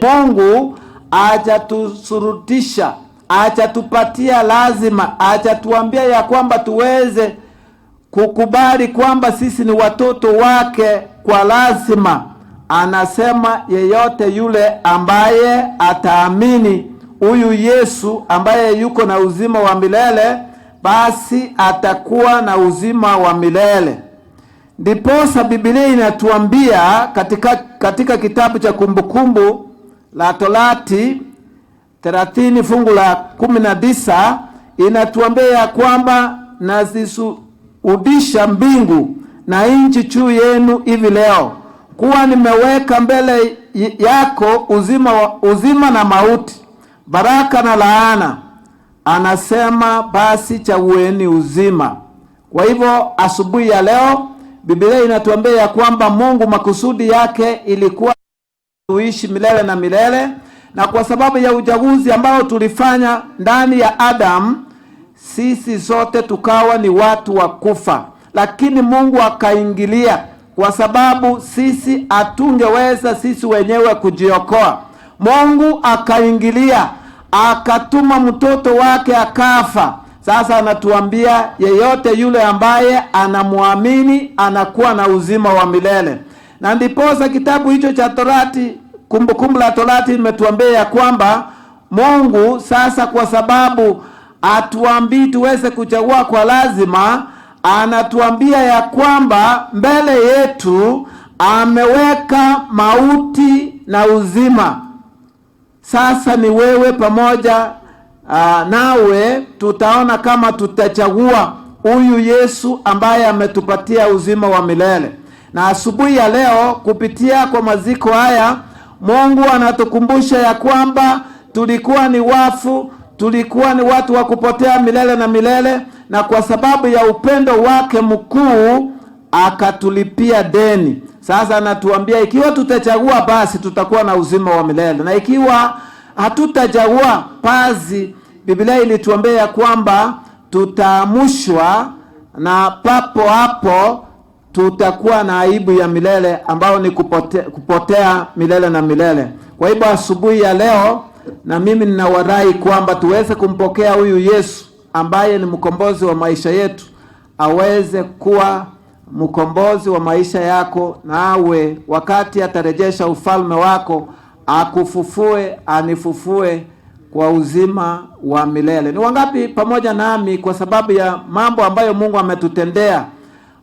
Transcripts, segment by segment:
Mungu hajatusurutisha, hajatupatia lazima, hajatuambia ya kwamba tuweze kukubali kwamba sisi ni watoto wake kwa lazima. Anasema yeyote yule ambaye ataamini huyu Yesu ambaye yuko na uzima wa milele, basi atakuwa na uzima wa milele. Ndiposa Biblia inatuambia katika kitabu cha Kumbukumbu la Torati 30 fungu la 19 inatuambia ya kwamba nazishuhudisha mbingu na nchi juu yenu hivi leo, kuwa nimeweka mbele yako uzima na mauti, baraka na laana. anasema basi chagueni uzima. Kwa hivyo asubuhi ya leo Biblia inatuambia ya kwamba Mungu makusudi yake ilikuwa tuishi milele na milele, na kwa sababu ya uchaguzi ambao tulifanya ndani ya Adam, sisi sote tukawa ni watu wa kufa. Lakini Mungu akaingilia, kwa sababu sisi hatungeweza sisi wenyewe kujiokoa. Mungu akaingilia, akatuma mtoto wake akafa. Sasa anatuambia yeyote yule ambaye anamwamini anakuwa na uzima wa milele. Na ndiposa kitabu hicho cha Torati, Kumbukumbu la Torati, imetuambia ya kwamba Mungu sasa, kwa sababu atuambii tuweze kuchagua kwa lazima, anatuambia ya kwamba mbele yetu ameweka mauti na uzima. Sasa ni wewe pamoja nawe tutaona kama tutachagua huyu Yesu ambaye ametupatia uzima wa milele. Na asubuhi ya leo kupitia kwa maziko haya, Mungu anatukumbusha ya kwamba tulikuwa ni wafu, tulikuwa ni watu wa kupotea milele na milele, na kwa sababu ya upendo wake mkuu akatulipia deni. Sasa anatuambia ikiwa tutachagua basi tutakuwa na uzima wa milele, na ikiwa hatutachagua basi Biblia ilituambia ya kwamba tutaamushwa na papo hapo tutakuwa na aibu ya milele ambao ni kupotea milele na milele. Kwa hivyo asubuhi ya leo na mimi ninawarai kwamba tuweze kumpokea huyu Yesu ambaye ni mkombozi wa maisha yetu, aweze kuwa mkombozi wa maisha yako, nawe wakati atarejesha ufalme wako akufufue, anifufue kwa uzima wa milele. Ni wangapi pamoja nami kwa sababu ya mambo ambayo Mungu ametutendea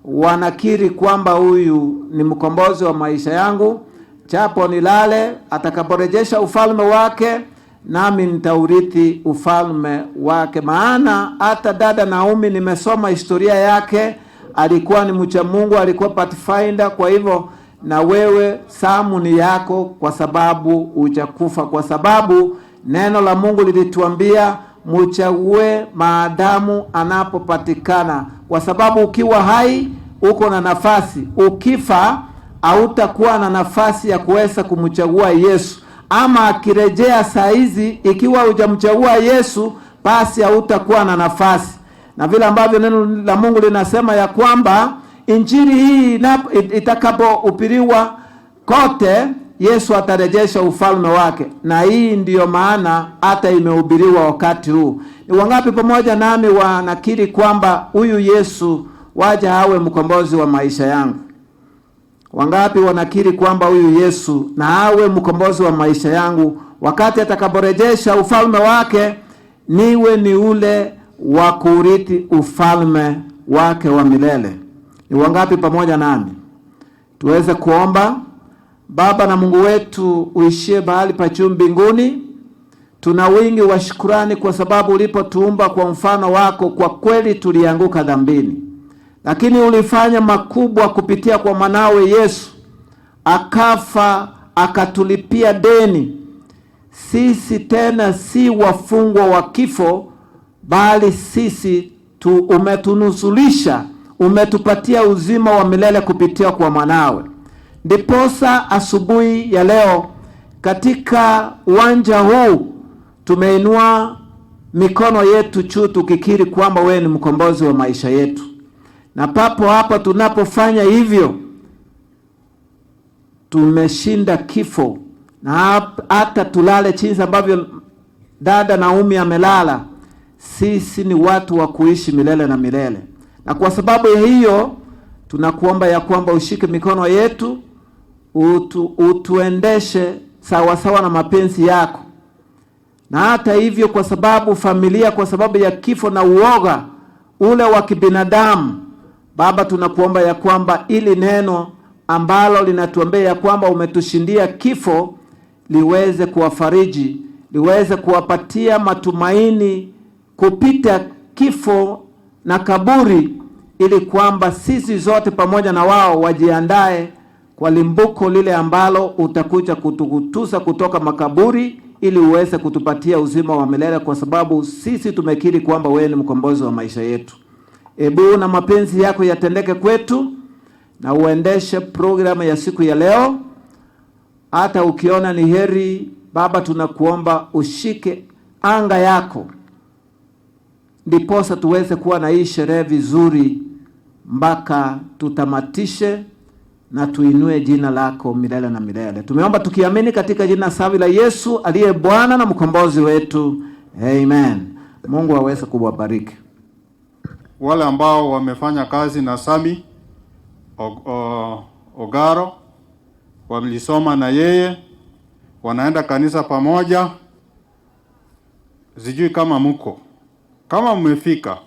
wanakiri kwamba huyu ni mkombozi wa maisha yangu, chapo nilale, atakaporejesha ufalme wake nami nitaurithi ufalme wake? Maana hata dada Naomi nimesoma historia yake, alikuwa ni mcha Mungu, alikuwa pathfinder. Kwa hivyo na wewe samu ni yako, kwa sababu hujakufa, kwa sababu neno la Mungu lilituambia mchague maadamu anapopatikana, kwa sababu ukiwa hai uko na nafasi, ukifa hautakuwa na nafasi ya kuweza kumchagua Yesu. Ama akirejea saa hizi, ikiwa hujamchagua Yesu basi hautakuwa na nafasi. Na vile ambavyo neno la Mungu linasema ya kwamba injili hii itakapohubiriwa kote, Yesu atarejesha ufalme wake, na hii ndiyo maana hata imehubiriwa wakati huu. Ni wangapi pamoja nami wanakiri kwamba huyu Yesu waja awe mkombozi wa maisha yangu? Wangapi wanakiri kwamba huyu Yesu na awe mkombozi wa maisha yangu, wakati atakaporejesha ufalme wake niwe ni ule wa kurithi ufalme wake wa milele? Ni wangapi pamoja nami? Tuweze kuomba. Baba na Mungu wetu uishie mahali pa juu mbinguni, tuna wingi wa shukrani kwa sababu ulipotuumba kwa mfano wako, kwa kweli tulianguka dhambini, lakini ulifanya makubwa kupitia kwa mwanawe Yesu, akafa akatulipia deni. Sisi tena si wafungwa wa kifo, bali sisi umetunusulisha, umetupatia uzima wa milele kupitia kwa mwanawe. Ndiposa asubuhi ya leo katika uwanja huu tumeinua mikono yetu juu tukikiri kwamba wewe ni mkombozi wa maisha yetu. Na papo hapa tunapofanya hivyo tumeshinda kifo, na hata tulale jinsi ambavyo dada Naomi amelala, sisi ni watu wa kuishi milele na milele. Na kwa sababu ya hiyo tunakuomba ya kwamba ushike mikono yetu, utuendeshe sawa sawa na mapenzi yako. Na hata hivyo, kwa sababu familia, kwa sababu ya kifo na uoga ule wa kibinadamu, Baba tunakuomba ya kwamba ili neno ambalo linatuambia ya kwamba umetushindia kifo liweze kuwafariji, liweze kuwapatia matumaini kupita kifo na kaburi, ili kwamba sisi zote pamoja na wao wajiandae kwa limbuko lile ambalo utakuja kutukutusa kutoka makaburi, ili uweze kutupatia uzima wa milele, kwa sababu sisi tumekiri kwamba wewe ni mkombozi wa maisha yetu. Ebu na mapenzi yako yatendeke kwetu, na uendeshe programu ya siku ya leo. Hata ukiona ni heri, Baba, tunakuomba ushike anga yako, ndiposa tuweze kuwa na hii sherehe vizuri mpaka tutamatishe na tuinue jina lako milele na milele. Tumeomba tukiamini katika jina safi la Yesu aliye Bwana na mkombozi wetu. Amen. Mungu aweze kuwabariki. Wale ambao wamefanya kazi na Sami Ogaro, wamlisoma na yeye, wanaenda kanisa pamoja. Sijui kama mko. Kama mmefika,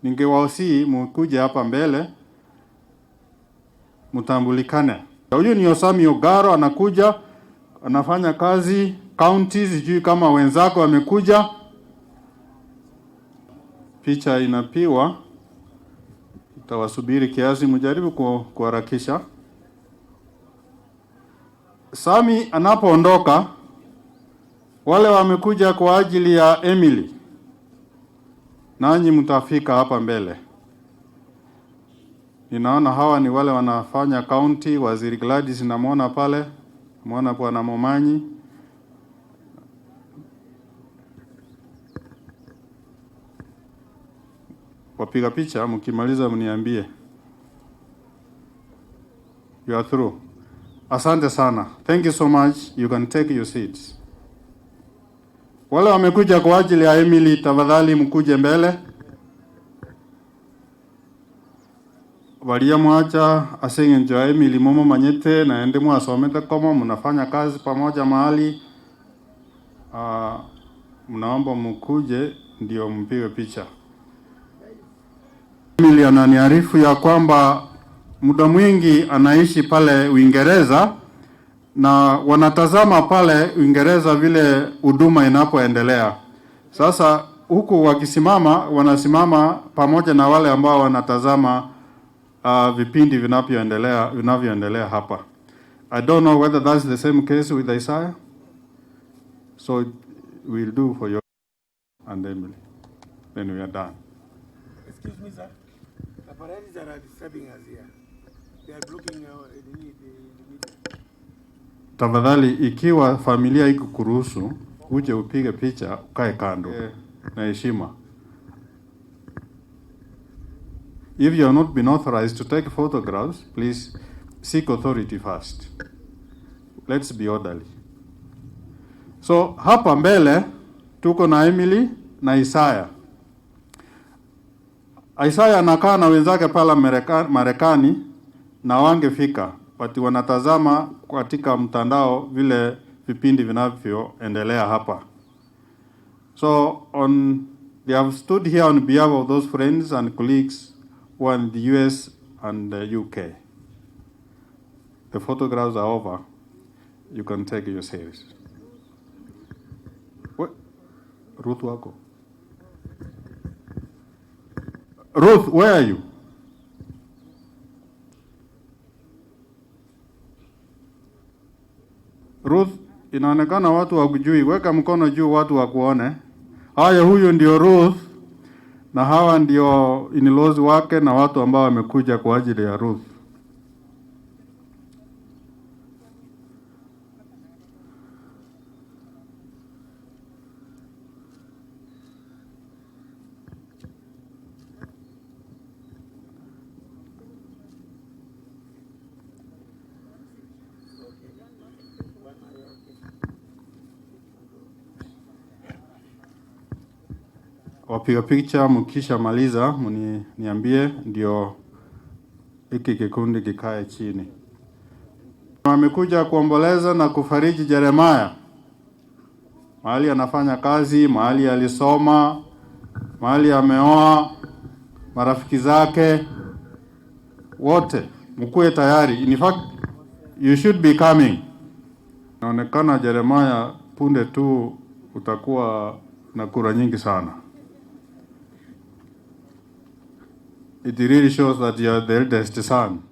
ningewaosii mkuje hapa mbele mtambulikane. Huyu ni Sami Ogaro, anakuja anafanya kazi county. Sijui kama wenzako wamekuja. Picha inapiwa. Tawasubiri kiasi, mjaribu kuharakisha. Sami anapoondoka, wale wamekuja kwa ajili ya Emily, nanyi mtafika hapa mbele. Ninaona hawa ni wale wanafanya county. Waziri Gladys namuona pale, muona Bwana Momanyi. Wapiga picha, mkimaliza mniambie. You are through. Asante sana. Thank you so much. You can take your seats. Wale wamekuja kwa ajili ya Emily, tafadhali mkuje mbele. Walia mwacha asengenjo ya Emily momo manyete na ende mwasomete kama mnafanya kazi pamoja mahali. Mnaomba mkuje ndio mpige picha. Emily ananiarifu ya kwamba muda mwingi anaishi pale Uingereza, na wanatazama pale Uingereza vile huduma inapoendelea. Sasa huku wakisimama, wanasimama pamoja na wale ambao wanatazama vipindi vinavyoendelea hapa. I don't know whether that's the same case with Isaiah. So we'll do for you and Emily. Then we are done. Excuse me, sir. The parents are disturbing us here. They are blocking the meeting. Tafadhali, ikiwa familia iko kuruhusu uje upige picha, ukae kando na heshima. If you have not been authorized to take photographs, please seek authority first. Let's be orderly. So hapa mbele tuko na Emily na Isaiah. Isaiah anakaa na wenzake pala Marekani na wangefika, but wanatazama katika mtandao vile vipindi vinavyoendelea hapa. So they have stood here on behalf of those friends and colleagues who are in the US and the UK. The photographs are over. You can take your series. Ruth wako. Ruth, where are you? Ruth, inaonekana watu wakujui. Weka mkono juu watu wakuone. Haya, huyu ndio Ruth na hawa ndio in-laws wake na watu ambao wamekuja kwa ajili ya Ruth. Wapiga picha mkisha maliza niambie ndio hiki kikundi kikae chini. Wamekuja kuomboleza na kufariji Jeremiah. Mahali anafanya kazi, mahali alisoma, mahali ameoa, marafiki zake wote mkuwe tayari. In fact, you should be coming. Inaonekana Jeremiah punde tu utakuwa na kura nyingi sana. It really shows that you are the eldest son.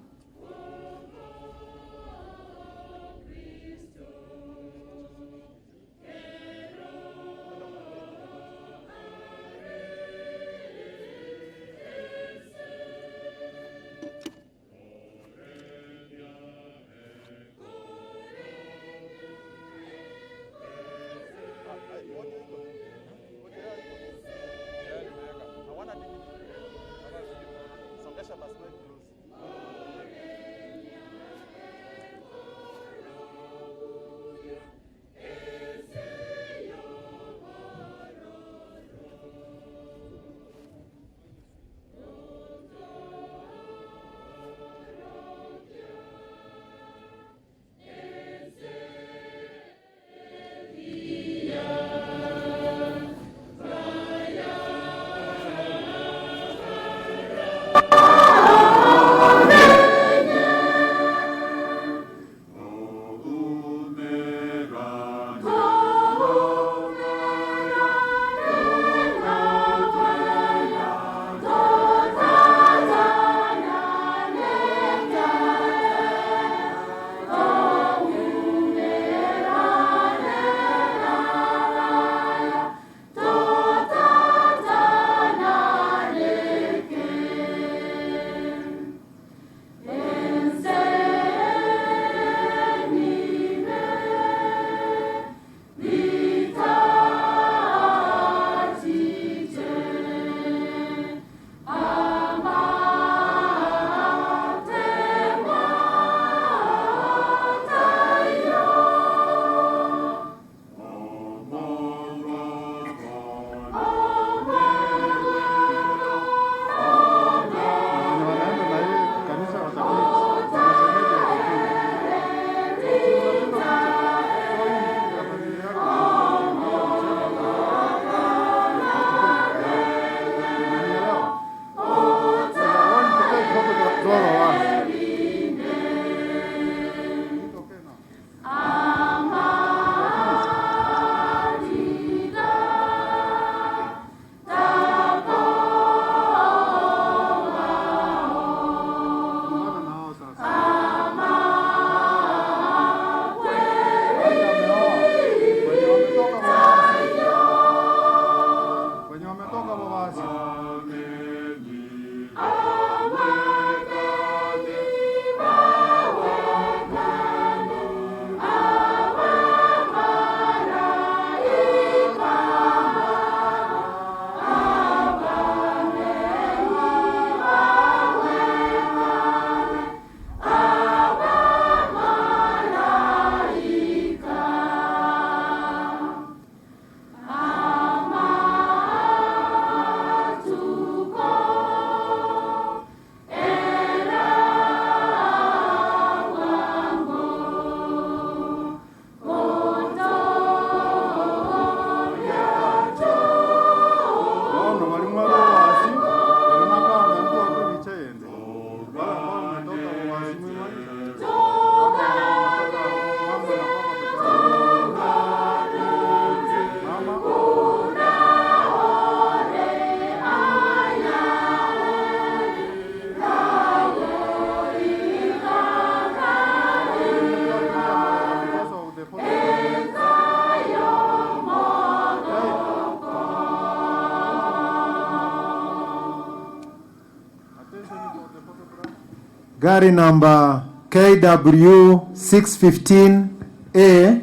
Gari namba KW 615A.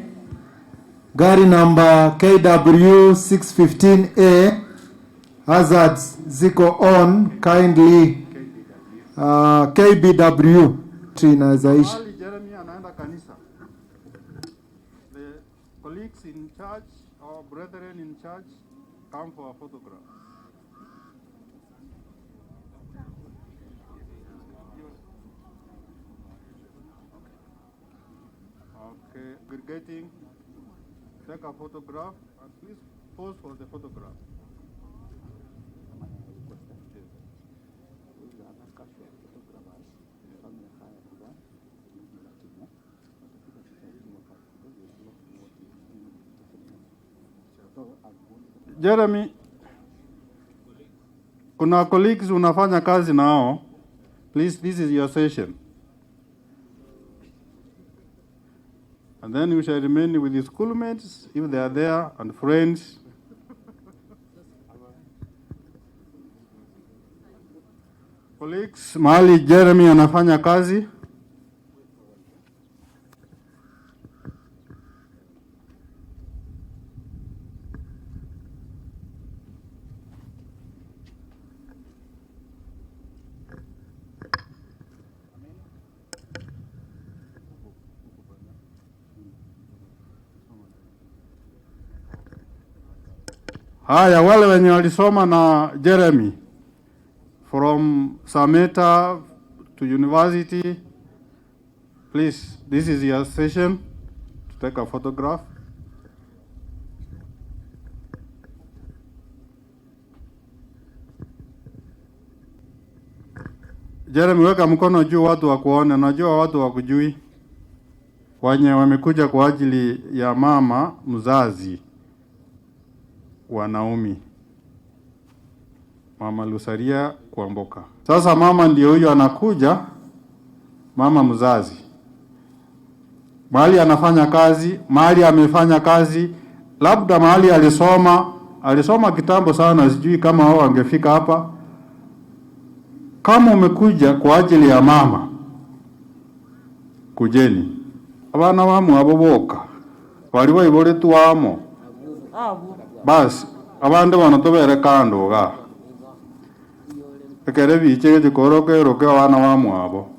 Gari namba KW 615A. Hazards ziko on kindly. KBW inaweza ishi. Mahali Jeremy anaenda kanisa. The colleagues in church or brethren in church come for a photograph. Okay, aggregating. Take a photograph and please pose for the photograph. Jeremy, kuna colleagues unafanya kazi nao. Please, this is your session. And then you shall remain with the schoolmates, if they are there, and friends. Colleagues, mahali Jeremy anafanya kazi. Haya, wale wenye walisoma na Jeremy from Sameta to university, please, this is your session to take a photograph. Jeremy, weka mkono juu watu wakuone. Najua watu wakujui, wenye wamekuja kwa ajili ya mama mzazi wa Naomi, Mama Lusaria Kwamboka. Sasa mama ndio huyo anakuja, mama mzazi. Mahali anafanya kazi, mahali amefanya kazi, labda mahali alisoma kitambo sana, sijui kama wao angefika hapa. Kama umekuja kwa ajili ya mama, kujeni. Abana bamu aboboka bali bayibole tuwamo. Bas abande bano tobere kando ga ekere biche gikoroke roke abana bamu abo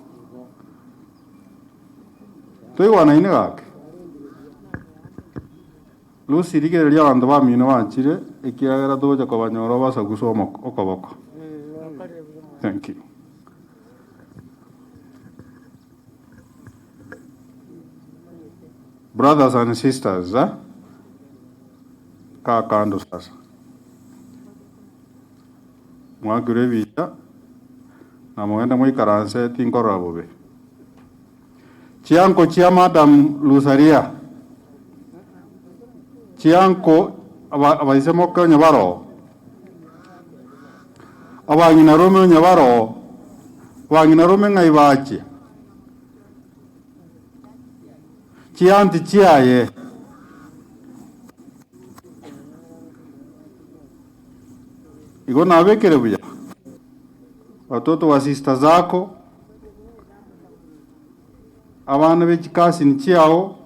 toiwana ine gake lusirigereria abandu bamino banchire ekiragera toja kobanyoro basa gusoma okoboko. Thank you. Brothers and sisters, kaa kando sasa. Mwagure vita na mwenda mwikaranse tinkora bobe. Chianko chia Madam Lusaria. Chianko abaisemo ko nyabaro. Abangina Rome nyabaro. Abangina Rome ngaibachi. Chianti chiaye. Iko na wekere buya. Watoto wa sister zako. Abana b'ikikasi nchiao.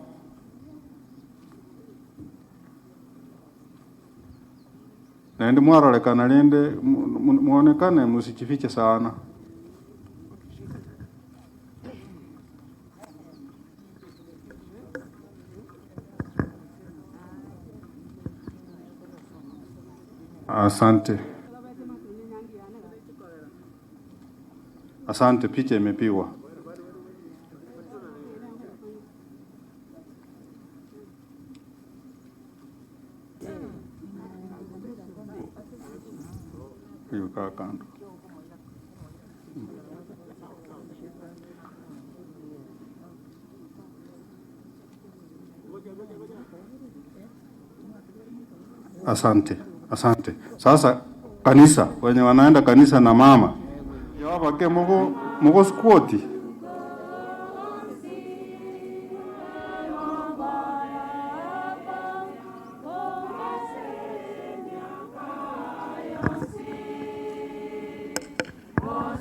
Nende mwarolekana lende muonekane musichifiche sana. Asante. Asante, picha imepigwa. Yuka kando. Asante, asante. Sasa kanisa, wenye wanaenda kanisa na mama. Yawaba ke mugo squati.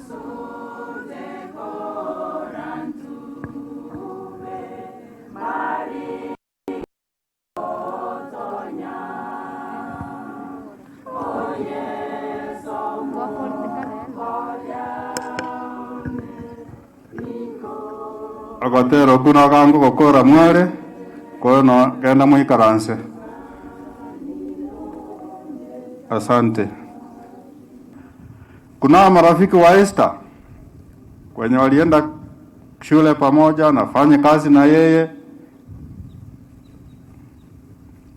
So agotero kuna kango gokora mware kono kenda muikaranse. Asante. Kuna marafiki wa Esther kwenye walienda shule pamoja, nafanya kazi na yeye.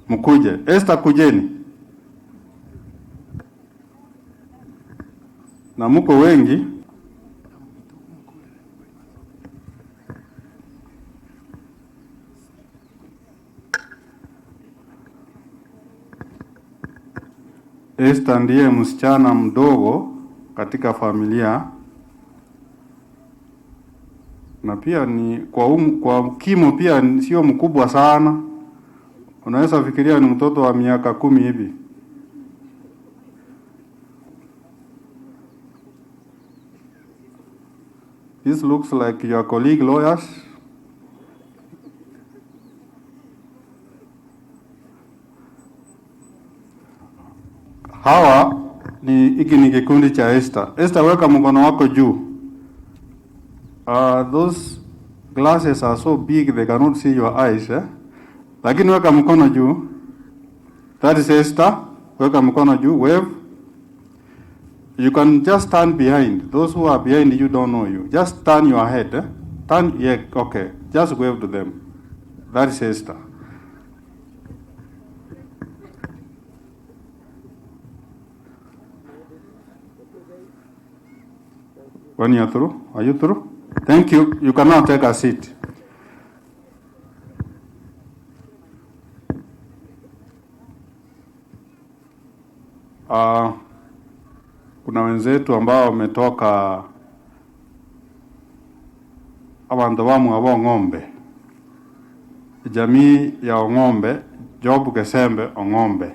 Mkuje. Esther, kujeni. Na mko wengi. Esther ndiye msichana mdogo katika familia, na pia ni kwa kimo pia sio mkubwa sana. Unaweza fikiria ni mtoto wa miaka 10 hivi. This looks like your colleague lawyers. Hawa hiki ni kikundi cha Esther. Esther, weka mkono wako juu. Those glasses are so big they cannot see your eyes, eh? Lakini weka mkono juu. That is Esther. Weka mkono juu, wave. You can just stand behind. Those who are behind you don't know you. Just turn your head, eh? Turn, yeah, okay. Just wave to them. That is Esther. When you are through? Are you through? Thank you. You can now take a seat. Kuna wenzetu ambao wametoka abantu bamu abo ng'ombe, jamii ya Ong'ombe, Job Kesembe Ong'ombe.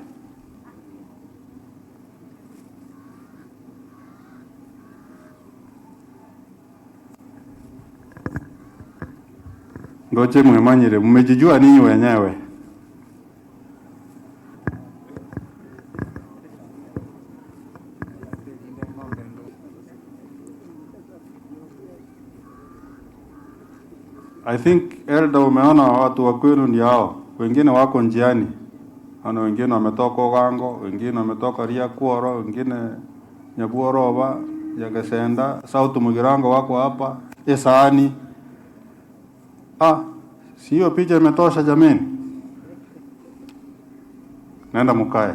Ngoje mwemanyire, mmejijua ninyi wenyewe. I think Elda, umeona watu wa kwenu ndio hao. Wengine wako njiani. Ana wengine wametoka Ogango, wengine wametoka Riakuoro, wengine Nyabuoroba, Yagasenda, South Mugirango wako hapa, Esani. Sio picha imetosha jameni. Nenda mkae.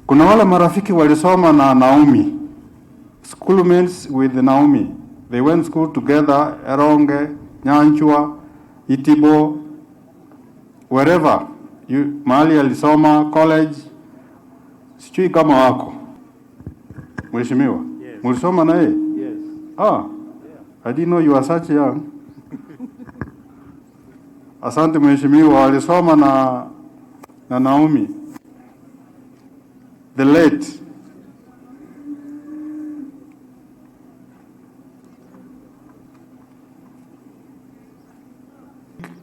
Kuna wale marafiki walisoma na Naomi. Schoolmates with Naomi. They went school together, Eronge, Nyanchwa, Itibo, wherever. Mahali alisoma, college. Sijui kama wako. Mheshimiwa? Yes. Mulisoma na yeye? Yes. I didn't know you were such young. Asante mheshimiwa, walisoma na Naomi. The late.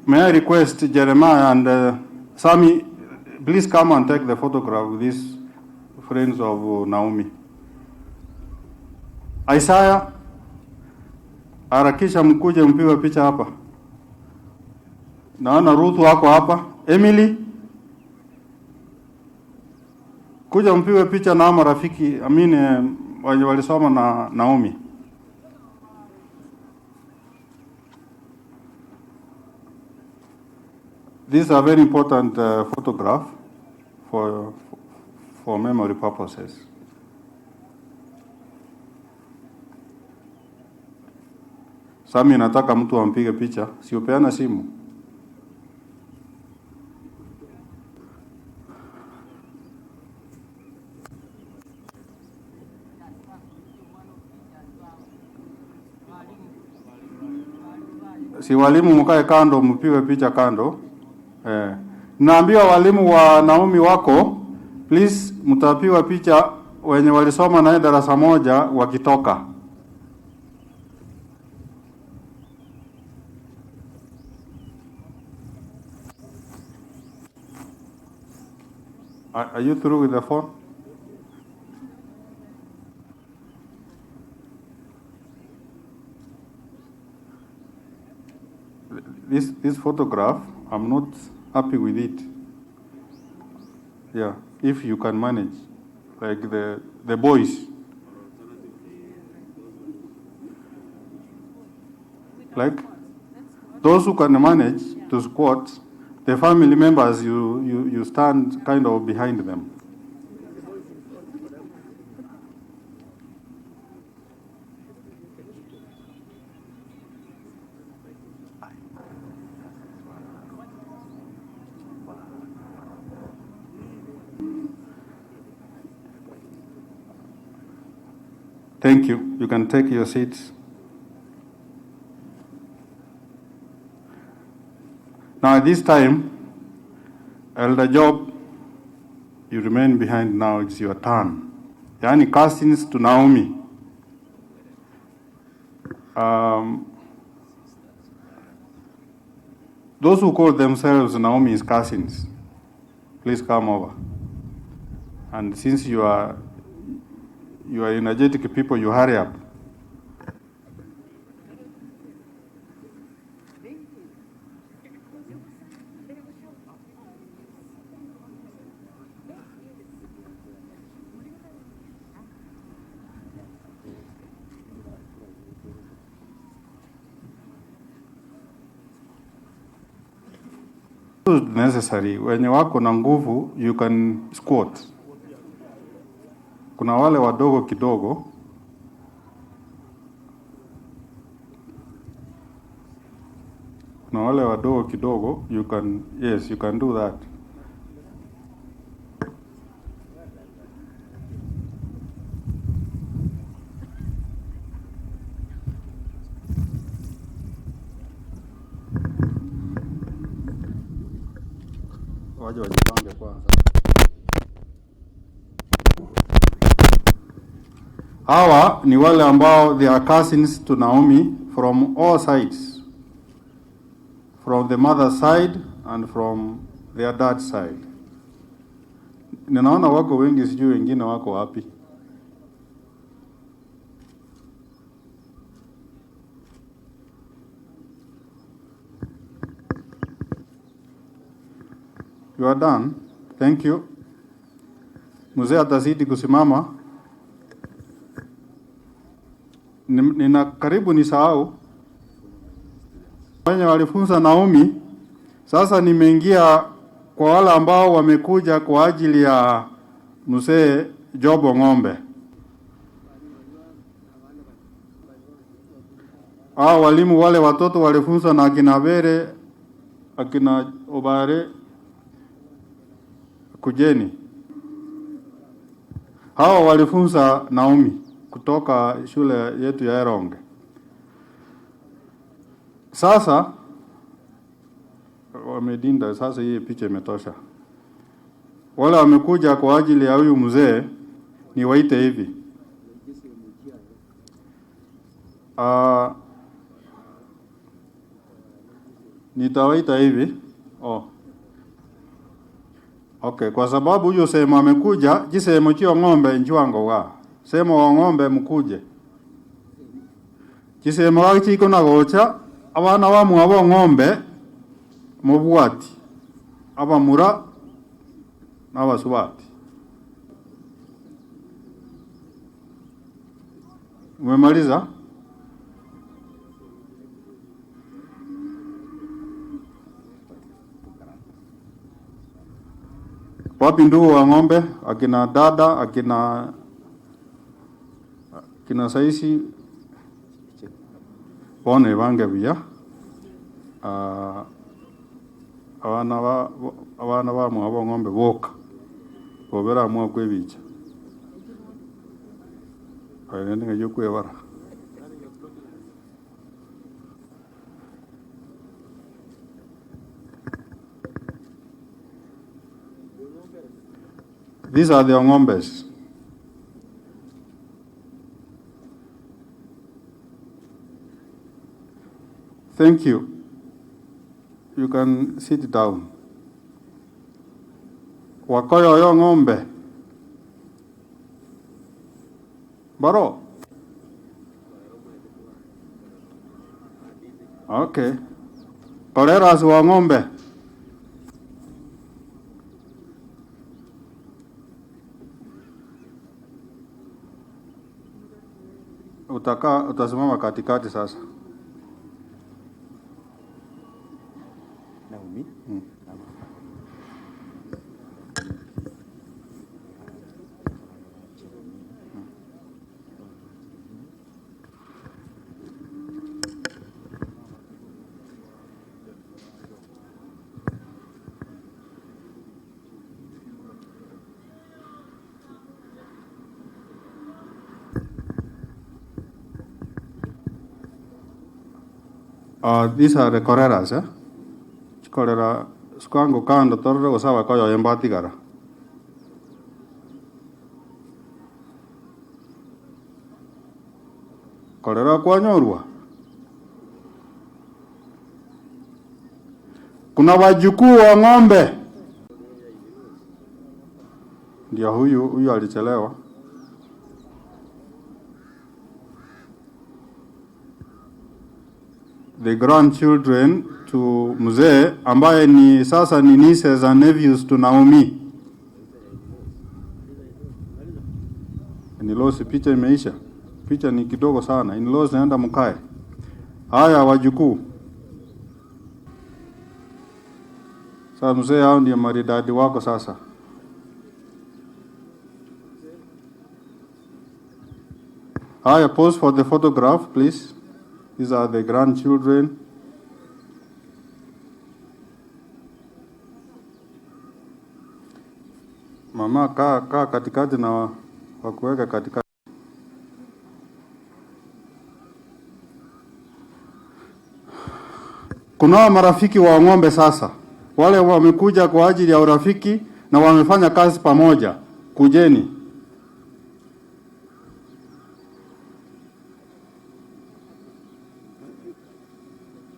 May I request Jeremiah and Sami, please come and take the photograph with these friends of Naomi. Isaiah, harakisha mkuje mpigwe picha hapa. Naona Ruth wako hapa. Emily, kuja mpigwe picha na marafiki walisoma na Naomi. These are very important photograph for memory purposes. Sami, nataka mtu ampige picha, si upeana simu. Si walimu mkae kando, mpige picha kando. Naambia walimu wa Naomi wako, please mtapiwa picha wenye walisoma naye darasa moja wakitoka. Are you through with the phone? this photograph, I'm not happy with it. Yeah, if you can manage, like the boys. Like those who can manage to squat, the family members, you stand kind of behind them. Thank you. You can take your seats. Now at this time, Elder Job, you remain behind now, it's your turn. Yani cousins to Naomi. Those who call themselves Naomi's cousins, please come over. And since you are energetic people, you hurry up. Necessary. Wenye wako na nguvu, you can squat. Kuna wale wadogo kidogo. Kuna wale wadogo kidogo, you can, yes, you can do that. Waje wajipange kwanza. Hawa ni wale ambao they are cousins to Naomi from all sides. From the mother's side and from their dad's side. Ninaona wako wengi, sijui wengine wako wapi. You are done. Thank you. Mzee atazidi kusimama. Nina karibu nisahau. Wenye walifunza Naomi, sasa nimeingia kwa wale ambao wamekuja kwa ajili ya Mzee Job Ng'ombe. Walimu wale watoto walifunza na akina Bere, akina Obare, kujeni. Hawa walifunza Naomi kutoka shule yetu ya Eronge. Sasa wamedinda, sasa hii picha imetosha. Wale wamekuja kwa ajili ya huyu mzee ni waite hivi. Nitawaita hivi. Okay, kwa sababu huyo sema amekuja, jisemo chio ng'ombe njwango wa. Sema wa ng'ombe mkuje. Jisemo wa chiko na gocha, abana wa mwabo ng'ombe mubwati. Aba mura aba subati. Umemaliza? Wapi ndugu wa ng'ombe, akina dada, akina saisi pone vange vya abana ba mwabo ng'ombe boka bobera mwa kwebicha ayende ngayo kwebara. These are the ng'ombes. Thank you. You can sit down. Wakoyo yo ng'ombe. Baro. Okay. Koreras wa ng'ombe. Utasimama katikati sasa. These are the Koreras, eh? Korera skango kando torre osawa koyo embati gara. Korera kwanyorwa. Kuna wajukuu wa ng'ombe. Ndio huyu alichelewa. The grandchildren to mzee ambaye ni sasa ni nieces and nephews to Naomi. In-laws picha imeisha. Picha ni kidogo sana. In-laws naenda mkae. Haya wajukuu. Sasa mzee hao ndio maridadi wako sasa. Haya, pose for the photograph please. These are the grandchildren. Mama kaa katikati na wakuweka katikati. Kuna marafiki wa ng'ombe sasa. Wale wamekuja kwa ajili ya urafiki na wamefanya kazi pamoja. Kujeni.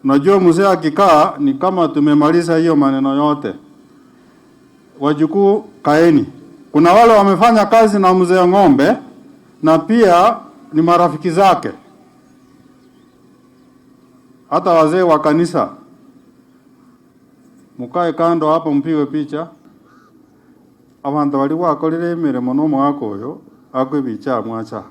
Najua mzee akikaa ni kama tumemaliza hiyo maneno yote. Wajukuu kaeni. Kuna wale wamefanya kazi na mzee ng'ombe na pia ni marafiki zake. Hata wazee wa kanisa. Mukae kando hapo mpigwe picha. Abantu bali wakolire emirimo n'omwaka oyo akwebicha mwacha.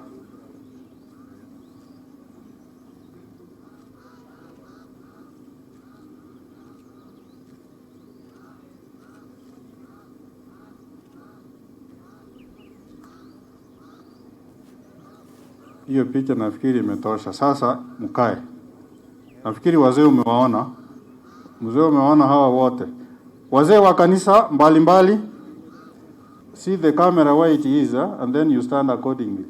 Hiyo picha nafikiri imetosha. Sasa mkae. Nafikiri wazee umewaona. Mzee umewaona hawa wote. Wazee wa kanisa mbalimbali. See the camera where it is, and then you stand accordingly.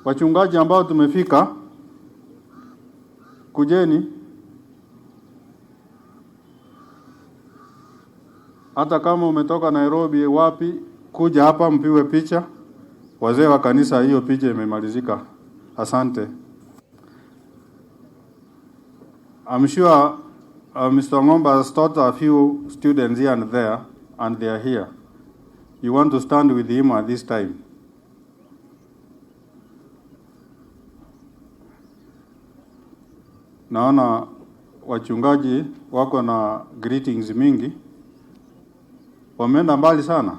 Wachungaji ambao tumefika. Kujeni. Hata kama umetoka Nairobi wapi, kuja hapa mpiwe picha. Wazee wa kanisa, hiyo picha imemalizika. Asante. I'm sure Mr. Ng'ombe has taught a few students here and there, and they are here. You want to stand with him at this time. Naona wachungaji wako na greetings mingi. Wameenda mbali sana.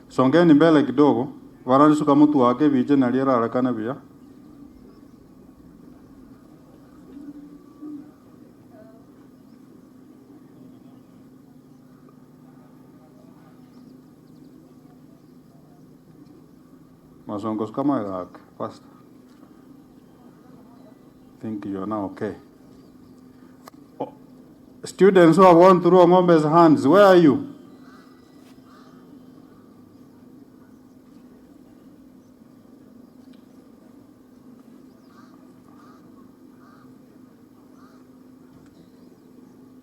Songeni mbele kidogo. Waranisuka mtu wake vije na liera harakana pia. Masongos kama yake. Fast. Think you're now okay. Students who have gone through Ng'ombe's hands, where are you?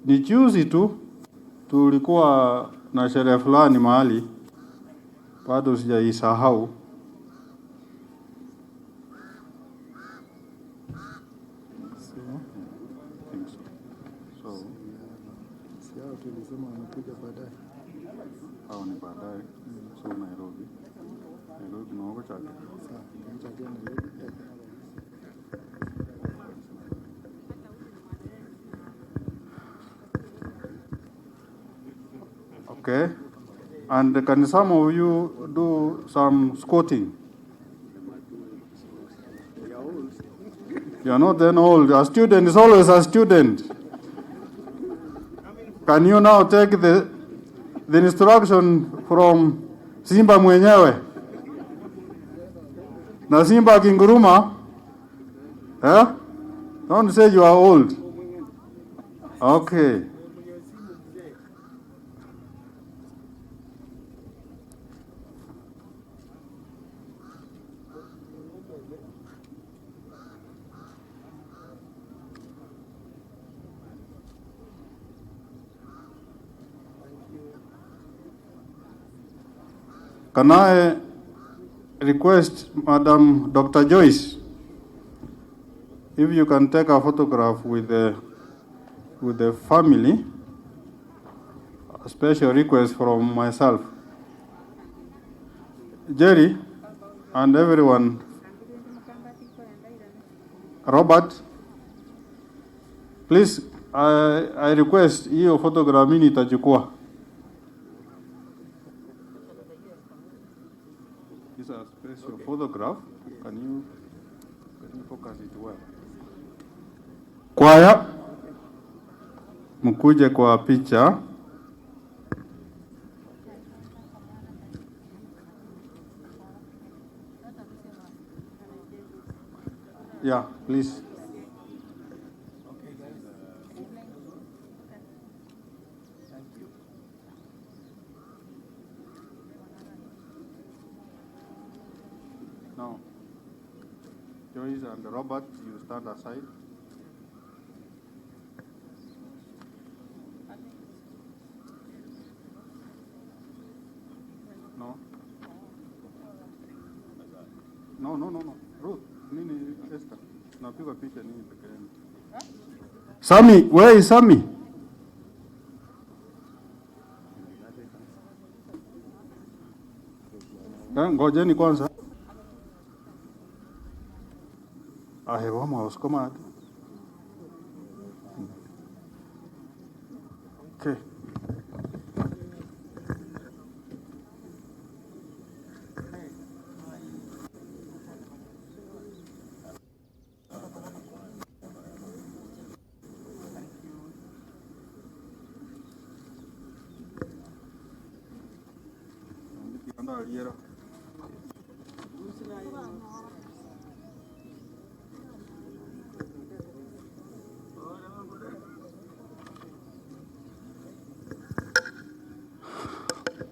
Ni juzi tu tulikuwa na sherehe fulani mahali, bado sijaisahau. Tulisema wanakuja baadaye. Hao ni baadaye. So Nairobi. Okay. And can some of you do some squatting? You are not then old. A student is always a student. Can you now take the instruction from Simba mwenyewe? Na Simba akinguruma, don't say you are old. Okay. Can I request Madam Dr. Joyce, if you can take a photograph with the family, a special request from myself. Jerry and everyone. Robert, please, I request hiyo photograph mimi nitachukua. This is a special photograph. Can you focus it well? Kwaya, mkuje kwa picha. Yeah, please. Now, Joyce and Robert, you stand aside. No. No. Ruth, nini Esther? Napiga picha nini peke yake? Sami, where is Sami? Ngojeni kwanza. Vamos, come. Okay.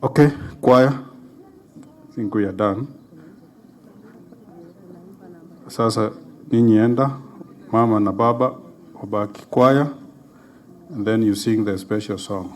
Okay, choir. I think we are done. Sasa ninyi enda, mama na baba wabaki choir, and then you sing the special song.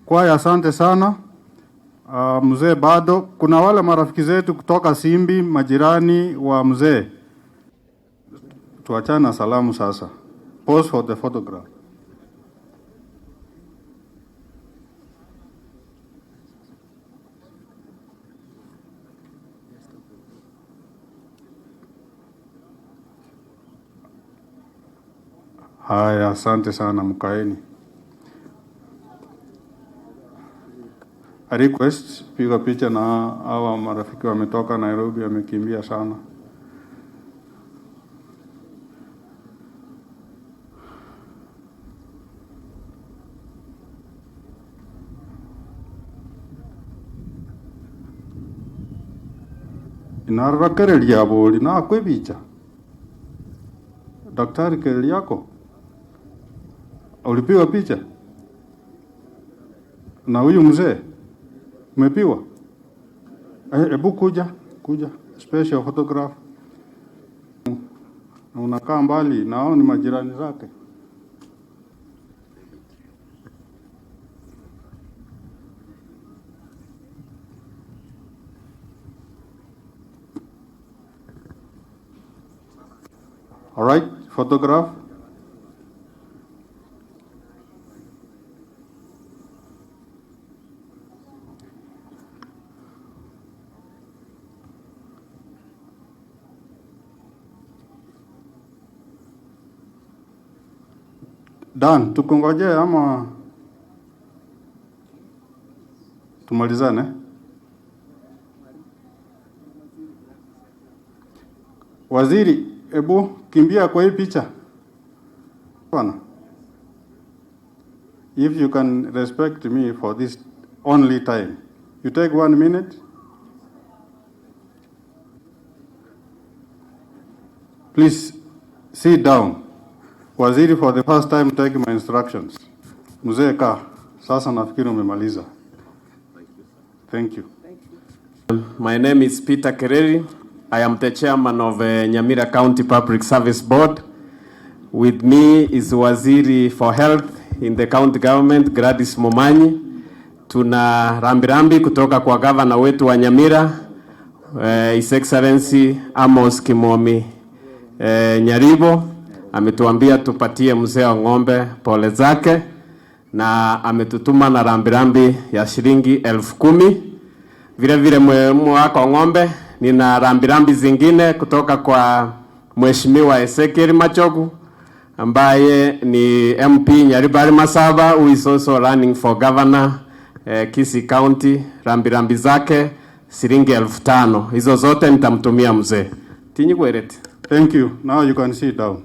Kwaya, asante sana. Mzee bado kuna wale marafiki zetu kutoka Simbi, majirani wa mzee. Tuachana salamu sasa. Pose for the photograph. Haya, asante sana, mkaeni. A request, piga picha na hawa marafiki wametoka Nairobi, wamekimbia sana. Inarva kerelia boli na kwe picha. Daktari kelele yako. Ulipiwa picha? Na huyu mzee? Umepiwa? Hebu kuja. Special photograph. Unakaa mbali na hao ni majirani zake. All right, photograph. Dan, tukungoje ama tumalizane? Waziri, ebu kimbia kwa hii picha. Bwana. If you can respect me for this only time. You take 1 minute. Please sit down. Waziri, for the first time take my instructions. Mzee ka, sasa nafikiri umemaliza. Thank you. My name is Peter Kereri. I am the chairman of Nyamira County Public Service Board. With me is Waziri for Health in the county government, Gladys Momanyi. Tuna rambirambi kutoka kwa governor wetu wa Nyamira, His Excellency Amos Kimomi Nyaribo. Ametuambia tupatie mzee wa ng'ombe pole zake na ametutuma na rambirambi ya shilingi 10,000. Vile vile mwako ng'ombe nina rambirambi zingine kutoka kwa Mheshimiwa Ezekiel Machogu ambaye ni MP Nyaribari Masaba, who is also running for governor Kisii County. Rambirambi zake shilingi 5,000. Hizo zote nitamtumia mzee. Tinyigwerete. Thank you. Now you can sit down.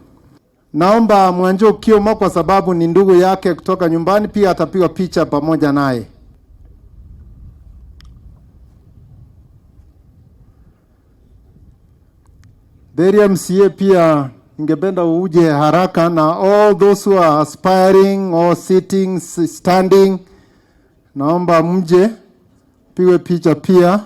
Naomba Mwanjo Kioma kwa sababu ni ndugu yake kutoka nyumbani, pia atapigwa picha pamoja naye. Beria MCA pia ningependa uje haraka, na all those who are aspiring or sitting, standing, naomba mje pigwe picha pia.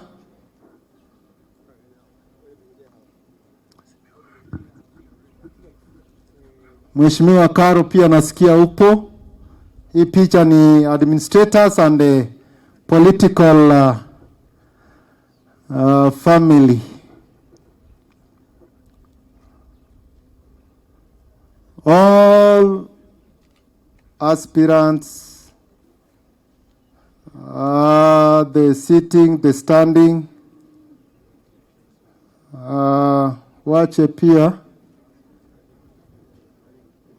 Mheshimiwa Karo pia nasikia upo. Hii picha ni administrators and political family. All aspirants, the sitting, the standing, wache pia.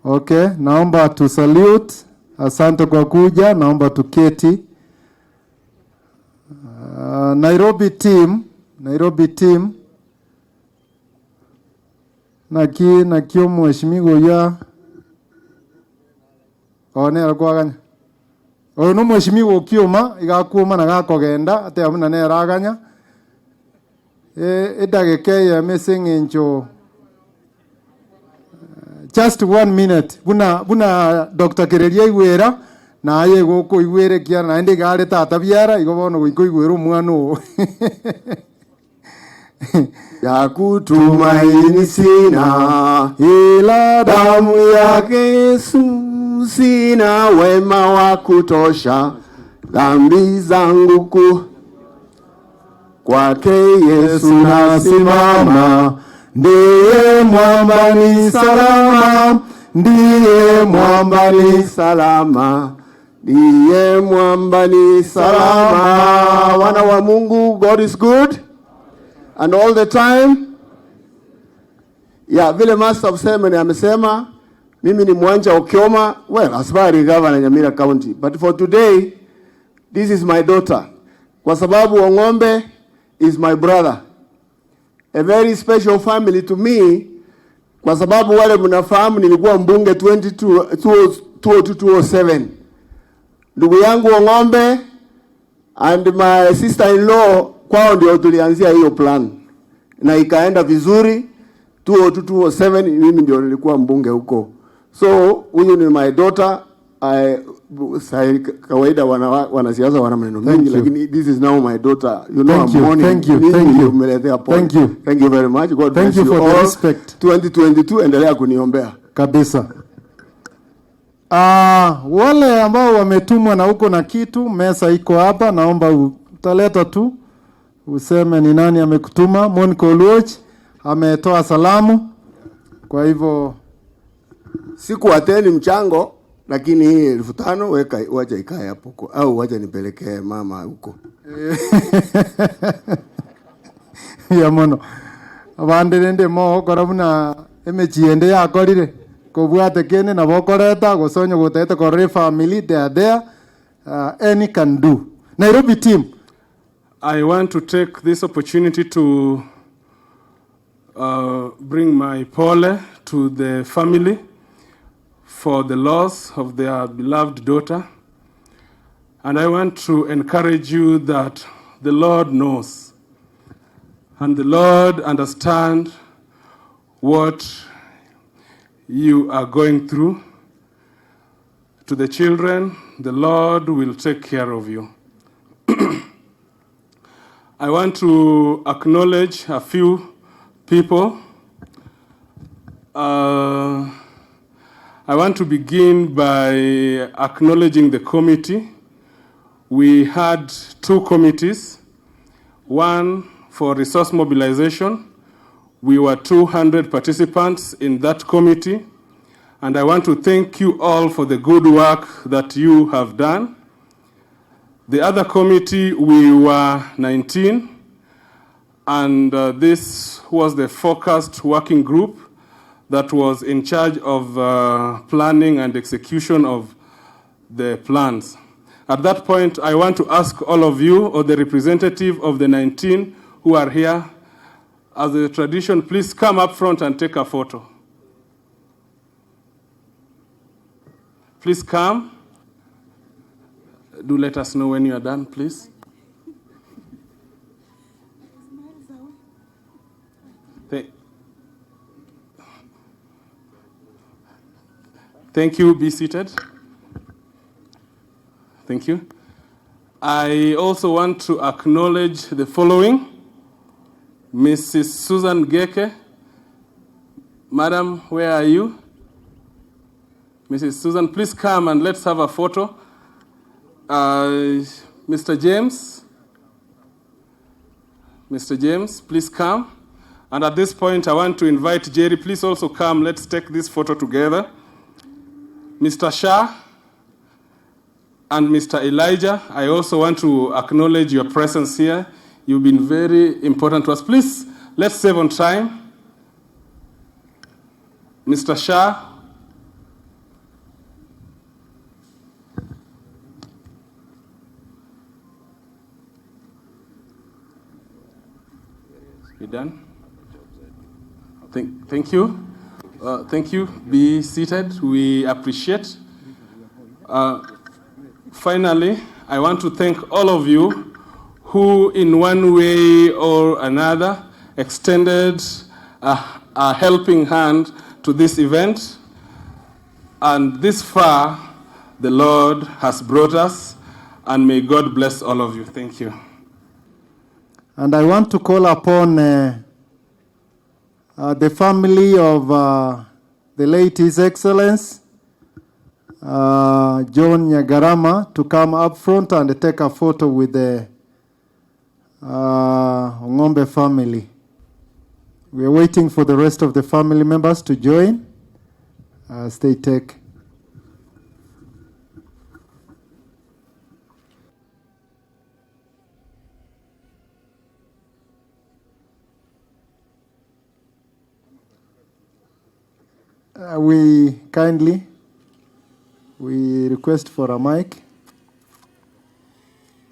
Okay, naomba tu salute. Asante kwa kuja, naomba tuketi. Nairobi team. Nakio mheshimiwa ya one ragwaganya. No mheshimiwa Kioma igakuoma na gakogenda ate amuna ne raganya. Edageke ya missing enjo. Just 1 minute. Buna Dr. Kereria igwera na aye goko igwere kia na ende gare tata biara igobono goiko igwero mwana. Ya kutumaini sina, ila damu yake Yesu, sina wema wa kutosha, dhambi zangu kwake Yesu nasimama, ndiye mwamba ni salama, ndiye mwamba ni salama, ndiye mwamba ni salama. Wana wa Mungu, God is good and all the time. Yeah, vile Master of Ceremony amesema, mimi ni Mwanja Okioma, well, aspiring governor Nyamira County, but for today this is my daughter, kwa sababu Ong'ombe is my brother, a very special family to me, kwa sababu wale mnafahamu nilikuwa mbunge 2007. Ndugu yangu Ong'ombe and my sister-in-law kwao ndio tulianzia hiyo plan na ikaenda vizuri. 2007 mimi ndio nilikuwa mbunge huko. So huyu ni my daughter. Kawaida wanasiasa wana maneno mengi, lakini this is now my daughter. You know, I'm mourning. Thank you. Thank you very much. God Thank bless you for all. the respect. 2022 endelea kuniombea Kabisa. Wale ambao wametumwa na huko na kitu, mesa iko hapa, naomba utaleta tu useme ni nani amekutuma. Monica Oluoch ametoa salamu. Kwa hivyo siku ateni mchango, lakini hii 5,000 wacha ikae hapo, au wacha nipelekee mama huko. Ya mono. Abandirende mo korabuna emechiende yakorire. Kobwate kene na bokoreta gosonyo gotete kore family they are there. Any can do. Nairobi team. I want to take this opportunity to bring my pole to the family for the loss of their beloved daughter. And I want to encourage you that the Lord knows and the Lord understands what you are going through. To the children, the Lord will take care of you. I want to acknowledge a few people. I want to begin by acknowledging the committee. We had 2 committees, one for resource mobilization. We were 200 participants in that committee, and I want to thank you all for the good work that you have done. The other committee, we were 19, and this was the focused working group that was in charge of planning and execution of the plans. At that point, I want to ask all of you, or the representative of the 19 who are here, as a tradition, please come up front and take a photo. Please come. Do let us know when you are done, please. Thank you. Be seated. Thank you. I also want to acknowledge the following. Mrs. Susan Geke. Madam, where are you? Mrs. Susan, please come and let's have a photo. Mr. James. Mr. James, please come. And at this point, I want to invite Jerry. Please also come. Let's take this photo together. Mr. Shah and Mr. Elijah, I also want to acknowledge your presence here. You've been very important to us. Please, let's save on time. Mr. Shah. You done? Thank you. Thank you. Be seated. We appreciate. Finally, I want to thank all of you who, in one way or another, extended a helping hand to this event. And this far, the Lord has brought us, and may God bless all of you. Thank you. And I want to call upon the family of the late His Excellence, John Nyagarama to come up front and take a photo with the Ong'ombe family. We are waiting for the rest of the family members to join as they take. We request for a mic.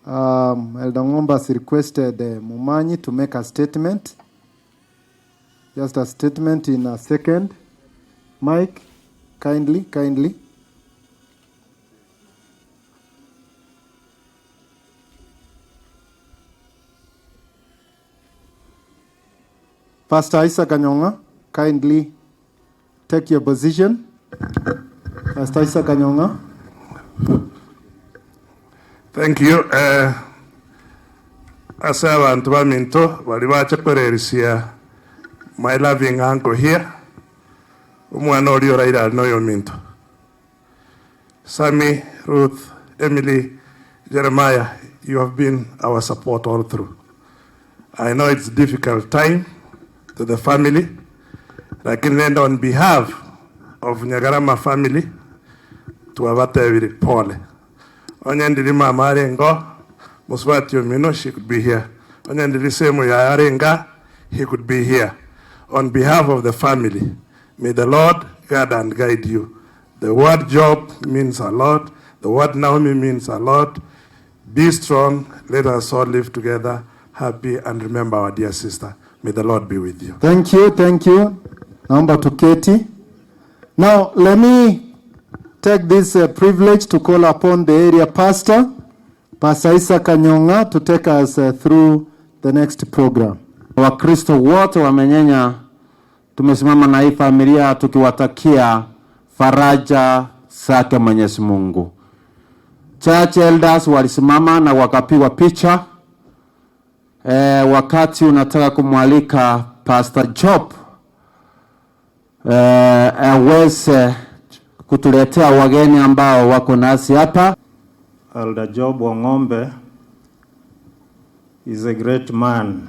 Elder Ng'ombe has requested Mumanyi to make a statement. Just a statement in a second. Mike, kindly. Pastor Isaac Anyonga, kindly take your position. Pastor Isaac Anyonga. Thank you. Asa abantu baminto bali bachekorerisia my loving uncle here. Umwana oli oraira noyo minto. Sammy, Ruth, Emily, Jeremiah, you have been our support all through. I know it's a difficult time to the family. Lakini nenda on behalf of Nyagarama family tuwabatebiri pole. Onyendiri mama arengo muswati omino, she could be here. Onyendiri semu ya arenga, he could be here. On behalf of the family, may the Lord guide and guide you. The word Job means a lot. The word Naomi means a lot. Be strong. Let us all live together, happy, and remember our dear sister. May the Lord be with you. Thank you. Number to Katie. Now, let me take this privilege to call upon the area pastor, Pastor Isaac Anyonga, to take us through the next program. Wakristo wote wamenyenya, tumesimama na hii familia tukiwatakia faraja zake Mwenyezi Mungu. Church elders walisimama na wakapigwa picha. Wakati unataka kumwalika Pastor Job aweze kutuletea wageni ambao wako nasi hapa. Elder Job Ong'ombe is a great man.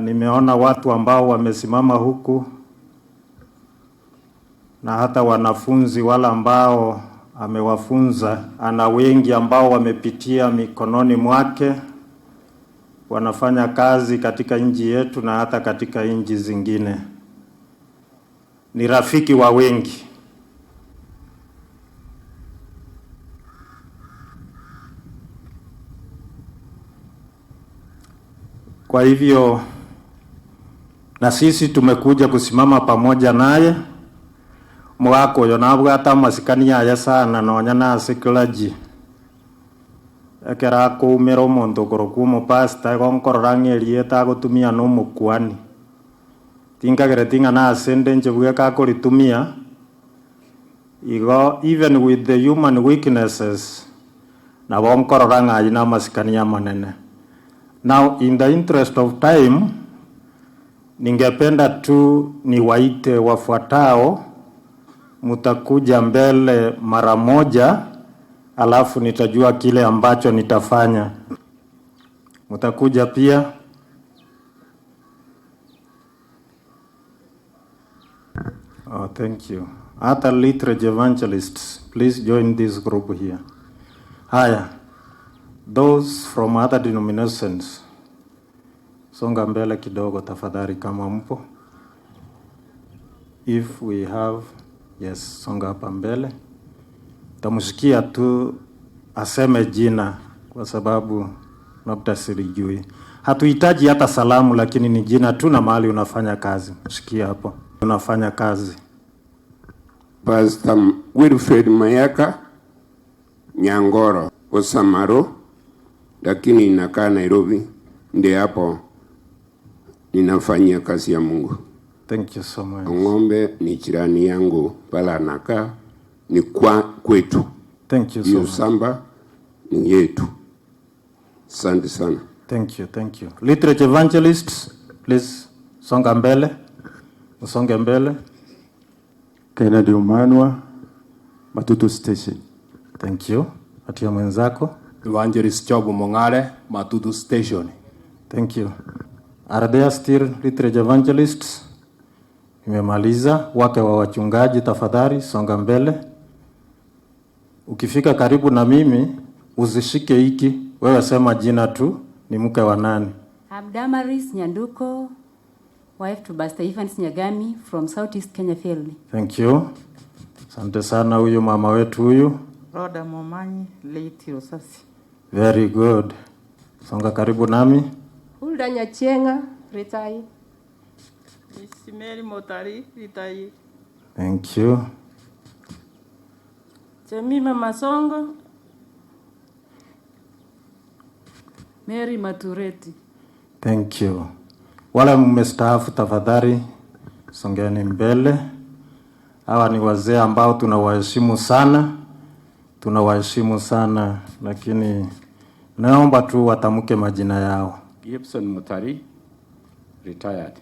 Nimeona watu ambao wamesimama huku na hata wanafunzi wala ambao amewafunza. Ana wengi ambao wamepitia mikononi mwake, wanafanya kazi katika nchi yetu na hata katika nchi zingine. Ni rafiki wa wengi. Kwa hivyo na sisi tumekuja kusimama pamoja naye. Mwako yonabwa hata masikania ya sana nonya na sekulaji. Ekera ko umero mondo korokumo pasta gonkororangeri eta gutumia no mukwani. Tinga geretinga na asende njebuye ka koritumia. Igo even with the human weaknesses na gonkororanga ina masikania manene. Now in the interest of time ningependa tu niwaite wafuatao, mutakuja mbele mara moja alafu nitajua kile ambacho nitafanya. Mutakuja pia. Oh, thank you. Other literary evangelists, please join this group here. Haya. Those from other denominations, songa mbele kidogo tafadhali kama mpo. If we have, yes, songa hapa mbele. Tamusikia tu aseme jina kwa sababu labda silijui. Hatuhitaji hata salamu, lakini ni jina tu na mahali unafanya kazi. Sikia hapo. Unafanya kazi. Pastor Wilfred Mayaka, Nyangoro, Osamaro, lakini inakaa Nairobi. Ndiye hapo ninafanyia kazi ya Mungu. Thank you so much. Ong'ombe ni jirani yangu pala anakaa, ni kwetu. Thank you so much. Samba ni yetu. Asante sana. Thank you. Literary evangelists, please songa mbele. Usonge mbele. Kennedy Umanwa, Matutu Station. Thank you. Atia mwenzako. Evangelist Job Mongale, Matutu Station. Thank you. Are there still literature evangelists? Imemaliza. Wake wa wachungaji, tafadhali songa mbele. Ukifika karibu na mimi usishike hiki, wewe sema jina tu, ni mke wa nani? Abdamaris Nyanduko, wife to Pastor Evans Nyagami from Southeast Kenya Field. Thank you. Asante sana. Huyu mama wetu huyu. Rhoda Momanyi, late Rosasi. Very good. Songa karibu nami. Hulda Nyachenga, retire. Mary Motari, retire. Thank you. Jemima Masongo. Mary Matureti. Thank you. Wale mmestaafu tafadhali songeni mbele. Hawa ni wazee ambao tunawaheshimu sana. Tunawaheshimu sana, lakini naomba tu watamke majina yao. Gibson Mutari, retired.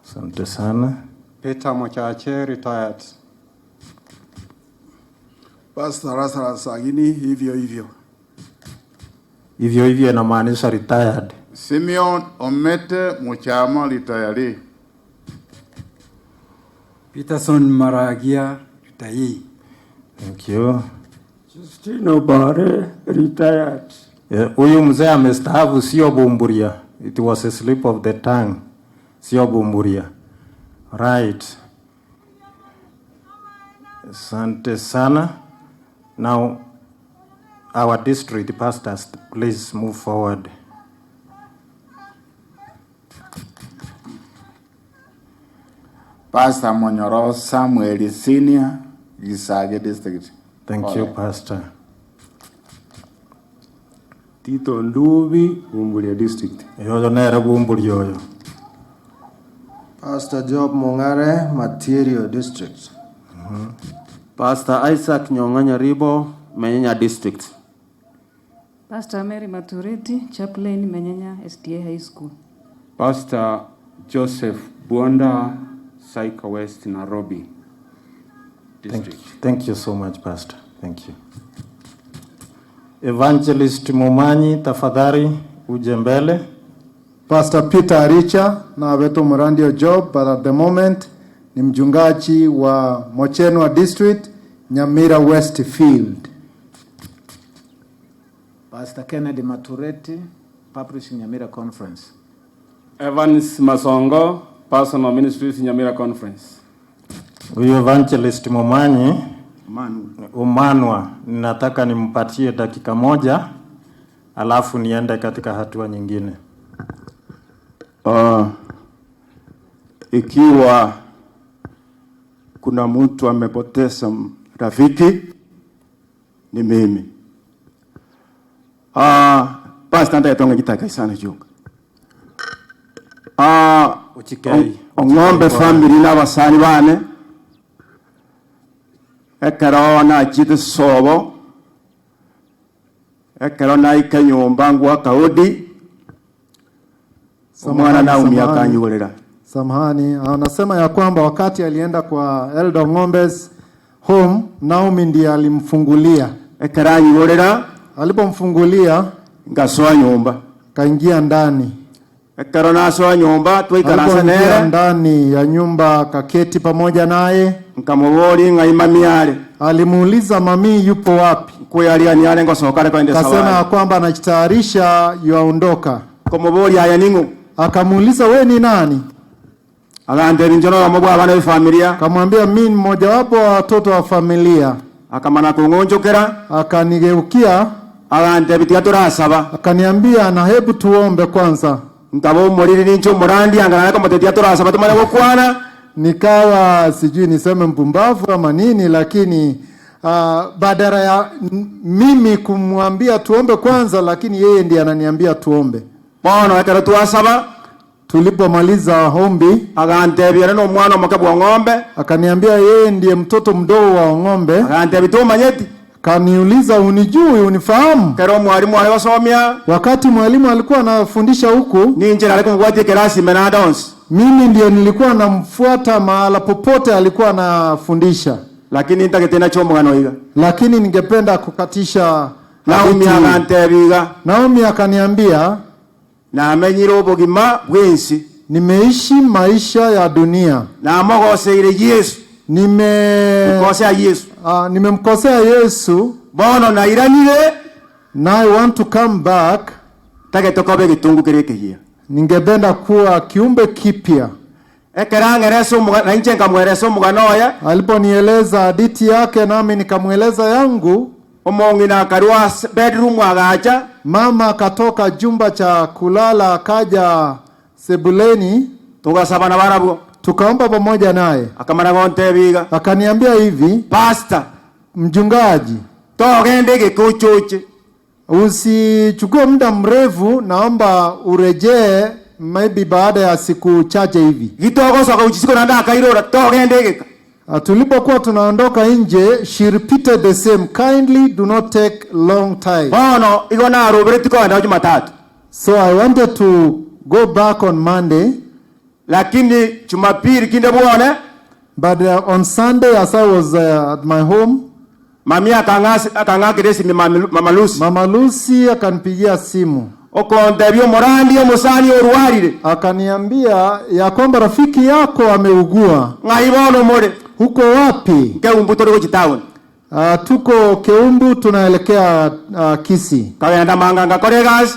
Asante sana. Peter Mochache, retired. Pastor Rasara Sagini, hivyo hivyo. Hivyo hivyo inamaanisha retired. Simeon Omete Muchama, retired. Peterson Maragia, retired. Thank you. Justino Bare, retired. Huyu mzee amestaafu, sio Bumburia. It was a slip of the tongue. Sio Bumburia. Right. Asante sana. Now, our district pastors, please move forward. Pastor Monyoro Samuel Senior, Gisage District. Thank you, Pastor. Tito Ndubi, Bumburia District. Yoyo nere Bumburia yoyo. Pastor Job Mongare, Material District. Pastor Isaac Nyonganya Ribo, Menyanya District. Pastor Mary Matureti, chaplain Menyanya SDA High School. Pastor Joseph Buonda, Saika West, Nairobi District. Thank you so much, Pastor. Thank you. Evangelist Mumanyi, tafadhali uje mbele. Pastor Peter Aricha na Abeto Murandio Job, but at the moment ni mchungaji wa Mochenwa District, Nyamira West Field. Pastor Kennedy Matureti, Publishing Nyamira Conference. Evans Masongo, Personal Ministries Nyamira Conference. Huyu Evangelist Mumanyi Umanwa, ninataka nimpatie dakika moja alafu niende katika hatua nyingine. Ikiwa kuna mtu amepoteza rafiki ni mimi. Basi ndio tonga kitaka sana joka. Ng'ombe family na basani bane ekero na chite sobo ekero na ikanyomba ngwa kaudi mwana na umia kanyurira. Samahani, anasema ya kwamba wakati alienda kwa Elder Ng'ombe's home, Naomi ndiye alimfungulia. Ekera nyurira, alipomfungulia ngasoa nyumba, kaingia ndani. Ekero na soa nyumba twikarasa nere ndani ya nyumba, kaketi pamoja naye. Nkamubori ngaimami yale. Alimuuliza mami yupo wapi? Kuyali anyale ngosokare kwa ende sawa. Kasema kwamba anajitayarisha yuaondoka. Kumubori haya ningu. Akamuuliza we ni nani? Agande njoro wa mabwa abana wa familia. Kamwambia mimi mmoja wapo wa watoto wa familia. Akamana kungonjokera. Akanigeukia. Agande bitia turasaba. Akaniambia na hebu tuombe kwanza. Ntabo moriri nincho morandi angana kama tetia turasaba tumane gukwana. Nikawa sijui niseme mpumbavu ama nini, lakini badala ya mimi kumwambia tuombe kwanza, lakini yeye ndiye ananiambia tuombe. Bwana wakati tuasaba tulipomaliza ombi, agantebia no mwana makabwa ng'ombe, akaniambia yeye ndiye mtoto mdogo wa ng'ombe. Agantebia manyeti, kaniuliza unijui, unifahamu? Kero mwalimu aliwasomia, wakati mwalimu alikuwa anafundisha huku, ninje alikuwa ngwati kelasi menadons, Mimi ndio nilikuwa namfuata mahala popote alikuwa anafundisha. Lakini nitaketena chomo ganoiga. Lakini ningependa kukatisha Naomi akantebiga. Naomi akaniambia na amenyira obogima bwensi. Nimeishi maisha ya dunia. Na mogoseire Yesu. Nimemkosea Yesu. Nimemkosea Yesu. Bono na iranire. Now I want to come back. Take tokobe gitungu kireke hia. Ningependa kuwa kiumbe kipya. Ekerangereso na nje nkamwereso muganoya. Aliponieleza hadithi yake nami nikamweleza yangu. Omongi na karua bedroom agacha. Mama akatoka jumba cha kulala akaja sebuleni. Tugasaba na barabo. Tukaomba pamoja naye. Akamara gontebiga. Akaniambia hivi, pastor, mchungaji, togende gikuchuche. Usichukue muda mrefu, naomba urejee maybe baada ya siku chache hivi. Gitogoso kauchisiko nanda kairora togende gika. Tulipokuwa tunaondoka nje, she repeated the same, kindly do not take long time. Bono igona arobere tikoenda Jumatatu. So I wanted to go back on Monday. Lakini Jumapili kinde bwana. But on Sunday as I was at my home, mami akangakire simu Mama Lucy. Mama Lucy akanipigia simu. Okondebyo morandi omusani oruarire. Akaniambia ya kwamba rafiki yako ameugua. Ngaibono more. Huko wapi? Keumbu toro town. Tuko Keumbu tunaelekea Kisii. Kaenda Manga ngakore kazi.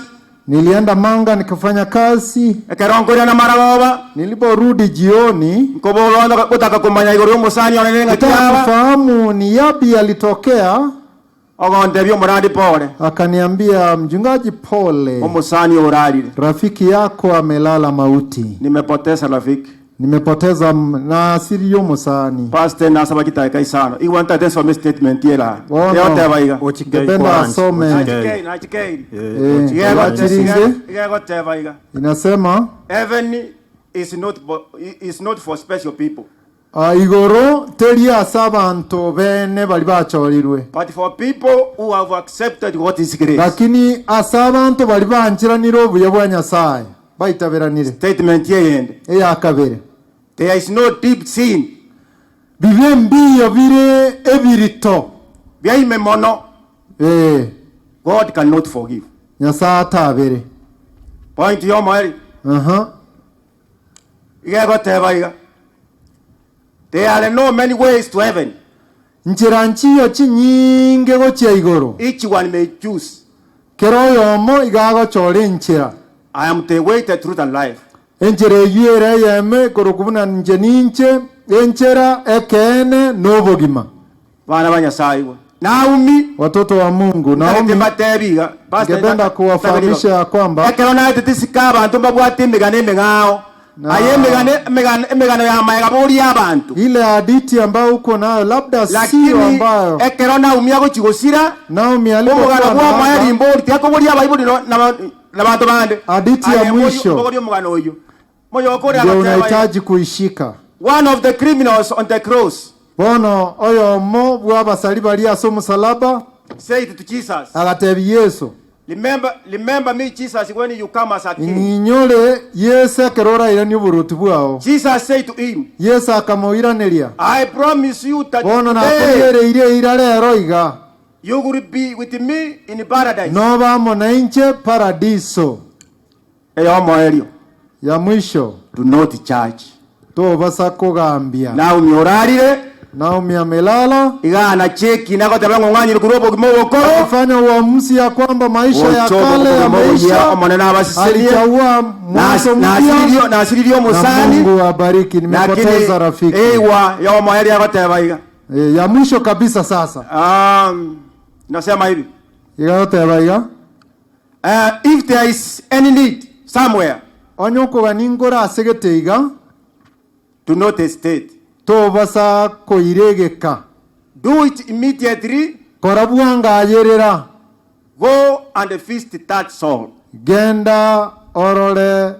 Nilienda Manga nikafanya kazi. Ekerongoria na maragoba. Niliporudi jioni, kobolonda kutaka kumanya igoro musani onenga kiaba. Fahamu ni yapi yalitokea. Ogondebyo morandi pole. Akaniambia mchungaji pole. Omusani orarire. Rafiki yako amelala mauti. Nimepoteza rafiki. Nimepoteza na siri yo musani. Pastor na sababu kitaka sana. I want to some statement yela. Yote baiga. Ukipenda asome. Inasema heaven is not for special people. Igoro teria sabanto bene bali bachorirwe. But for people who have accepted what is grace. Lakini asabanto bali banchiraniro buya bwa Nyasaye. Baitaberanire. Statement yende. Eya kabere. There is no deep sin. Bibe mbiyo bire ebirito. Bia imemono. God cannot forgive. Nyasaye atabere. Point yo mweri. Igego tebaiga. There are no many ways to heaven. Njira nchiyo chinyinge gochia igoro. Each one may choose. Kero yomo igago chore nchira. I am the way, the truth and life. Enjere yere yeme korokubuna nje ninche enchera ekene nobogima. Bana banyasaye. Naomi watoto wa Mungu. Naomi ngependa kuwafahamisha kwamba ekerona tetisika abantu babwate megane megao. Aye megano ya maegabori abantu. Ile hadithi ambayo uko nayo labda sio ambayo. Ekerona umia gochigosira. Naomi alipokuwa na maeri mbori tiako bori abayibuli na bantu bande. Hadithi ya mwisho. Bori mugano oyo. Ndio unahitaji kuishika. One of the criminals on the cross. Bono oyo mo bwabasali bali aso musalaba. Said to Jesus. Agatebi Yesu. Remember me, Jesus, when you come as a king. Ninyole Yesu kerora irani uburuti bwao. Jesus said to him. Yesu akamuiraneria. I promise you that bono na kuyere ire irare roiga. You will be with me in paradise. No vamos na inche paradiso. Eyo moelio. Ya mwisho. Do not charge. To basa kugambia. Na umyorarire. Naomi amelala. Igana cheki nako tabango ngani kurobo kimogokoro. Afanya uamuzi ya kwamba maisha ya kale yameisha. Alichagua mwanzo mpya. Na asirio musani. Mungu abariki. Nimepoteza rafiki. Ewa ya maeri yako tabaiga. Ya mwisho kabisa sasa. Nasema hivi. Yote tabaiga. If there is any need somewhere. Onyoko ganingora asegeteiga. Do not hesitate. To basa koiregeka. Do it immediately. Korabuanga ayerera. Go and feast that soul. Genda orole.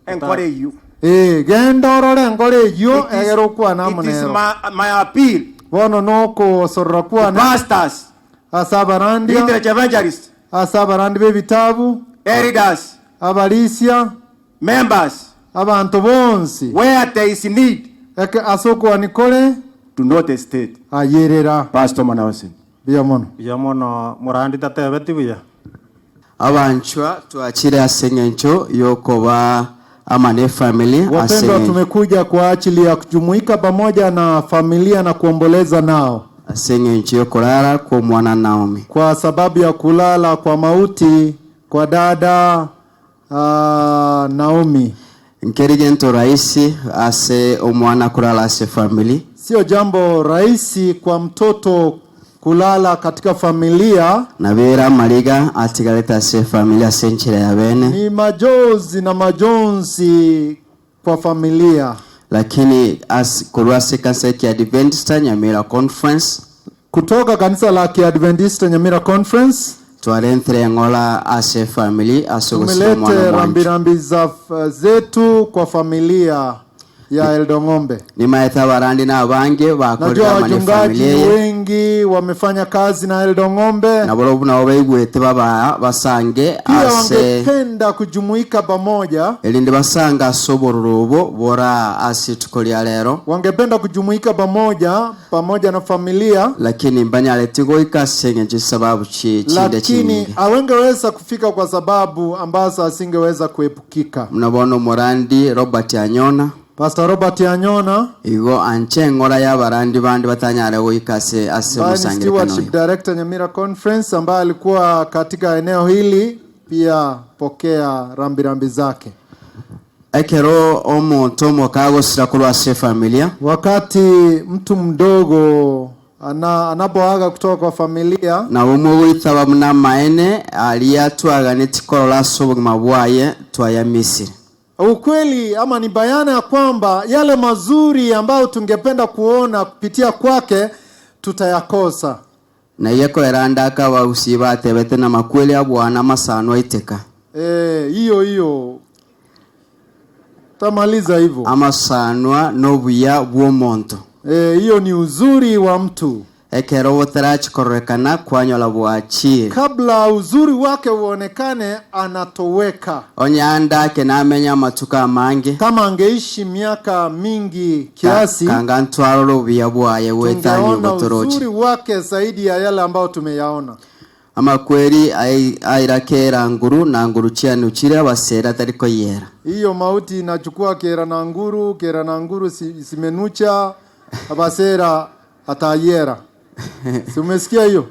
Encourage you. Genda orole encourage you. Egero kwa na monero. It is my appeal. Bono noko sorra kwa na. Pastors. Asabarandi. Literature evangelists. Asabarandi bebitabu. Elders. Abalisia. Members. abantu bonsi where there is need eke asoko anikole do not hesitate. ayerera Pastor Manawasi. Biamono murandi tatebeti buya. Abanchwa tuachire asengencho yokoba amane family wapendwa, asengencho. tumekuja kwa ajili ya kujumuika pamoja na familia na kuomboleza nao Asengencho yokorara kwa mwana Naomi. kwa sababu ya kulala kwa mauti kwa dada Naomi. Nkerigento raisi ase omwana kulala ase family. Sio jambo rahisi kwa mtoto kulala katika familia. Nabera mariga atigaleta ase familia senchira ya bene. Ni majozi na majonzi kwa familia. Lakini kuruase kanisa ya Adventista Nyamira Conference. Kutoka kanisa la Adventista Nyamira Conference. Tuarentre ngola ase family asogosima mwana Tumelete rambirambi zetu kwa familia ya Eldong'ombe. Ni maeta barandi na abange bakorera mane familia. Wengi wamefanya kazi na Eldong'ombe. Na borobu na obaigwete baba basange ase wangependa kujumuika pamoja. Elinde basanga sobororobo bora ase tukolia lero. Wangependa kujumuika pamoja na familia. Lakini mbanyaletigo ikasengenje sababu chinde. Lakini awengeweza kufika kwa sababu ambazo asingeweza kuepukika. Mnabono Morandi Robert Anyona. Pastor Robert Anyona igo anche ngora ya barandi bandi batanyare wikase ase musangire Stewardship Director Nyamira Conference ambaye alikuwa katika eneo hili, pia pokea rambirambi zake. Ekero omuntu mokago sirakulwa ase familia. Wakati mtu mdogo anapoaga kutoka kwa familia na umwe witaba muna maene aliyatwaga netikorola sobugima bwaye twaya Misiri. Ukweli ama ni bayana ya kwamba yale mazuri ambayo tungependa kuona kupitia kwake tutayakosa. Na yeko erandaka wa usiba tebete na makweli abwana masano iteka. Hiyo tamaliza hivyo. Amasanwa nobuya bw'omuntu. Hiyo ni uzuri wa mtu. Ekero wotarachi korrekana kwanyola bwachire. Kabla uzuri wake uonekane anatoweka. Onyanda ke namenya matuka mange. Kama angeishi miaka mingi kiasi. Kanga ntwaro bya bwaye wetanyi botorochi. Uzuri wake zaidi ya yale ambao tumeyaona. Ama kweli airakera nguru na nguru chianu chire abasera tariko yera. Hiyo mauti inachukua kera na nguru simenucha abasera atayera. Si umesikia hiyo?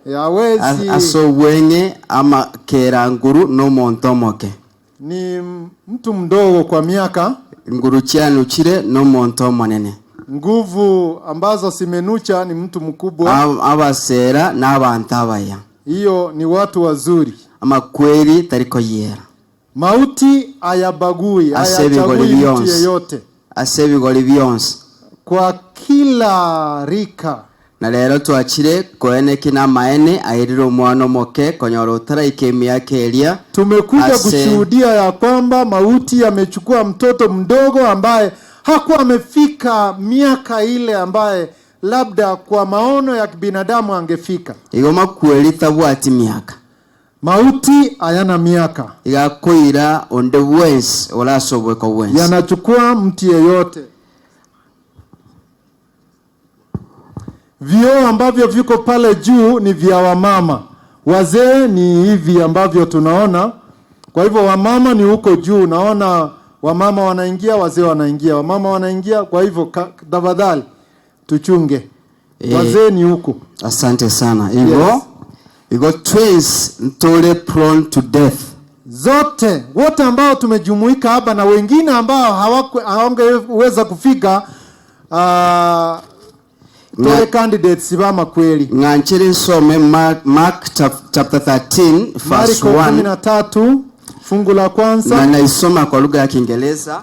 Yawezi aso wenye ama kera nguru no montomoke. Ni mtu mdogo kwa miaka. Nguru chianu chire no montomo nene. Nguvu ambazo simenucha ni mtu mkubwa. Abasera na abantabaya. Hiyo ni watu wazuri. Ama kweli tariko yera. Mauti ayabagui, ayachagui mtu yeyote. Asebigoli byonse. Kwa kila rika. Na lero tuachire koene kina maene airiro mwana moke konyoro utara ikemi yake elia. Tumekuja kushuhudia ya kwamba mauti yamechukua mtoto mdogo ambaye hakuwa amefika miaka ile ambaye labda kwa maono ya kibinadamu angefika. Igoma kweli tabwati miaka. Mauti hayana miaka. Igakoira onde wensi wala sobwe kwa wensi. Yanachukua mtu yeyote. Vio ambavyo viko pale juu ni vya wamama. Wazee ni hivi ambavyo tunaona. Kwa hivyo wamama ni huko juu. Naona wamama wanaingia, wazee wanaingia. Wamama wanaingia, kwa hivyo tafadhali tuchunge. Wazee ni huko. Asante sana. Igo twins ntole prone to death. Zote wote ambao tumejumuika hapa na wengine ambao hawangeweza kufika tole candidates bama kweli. Nganchiri nsome Mark chapter 13 verse 1. Marko 13 fungu la kwanza. Na naisoma kwa lugha ya Kiingereza.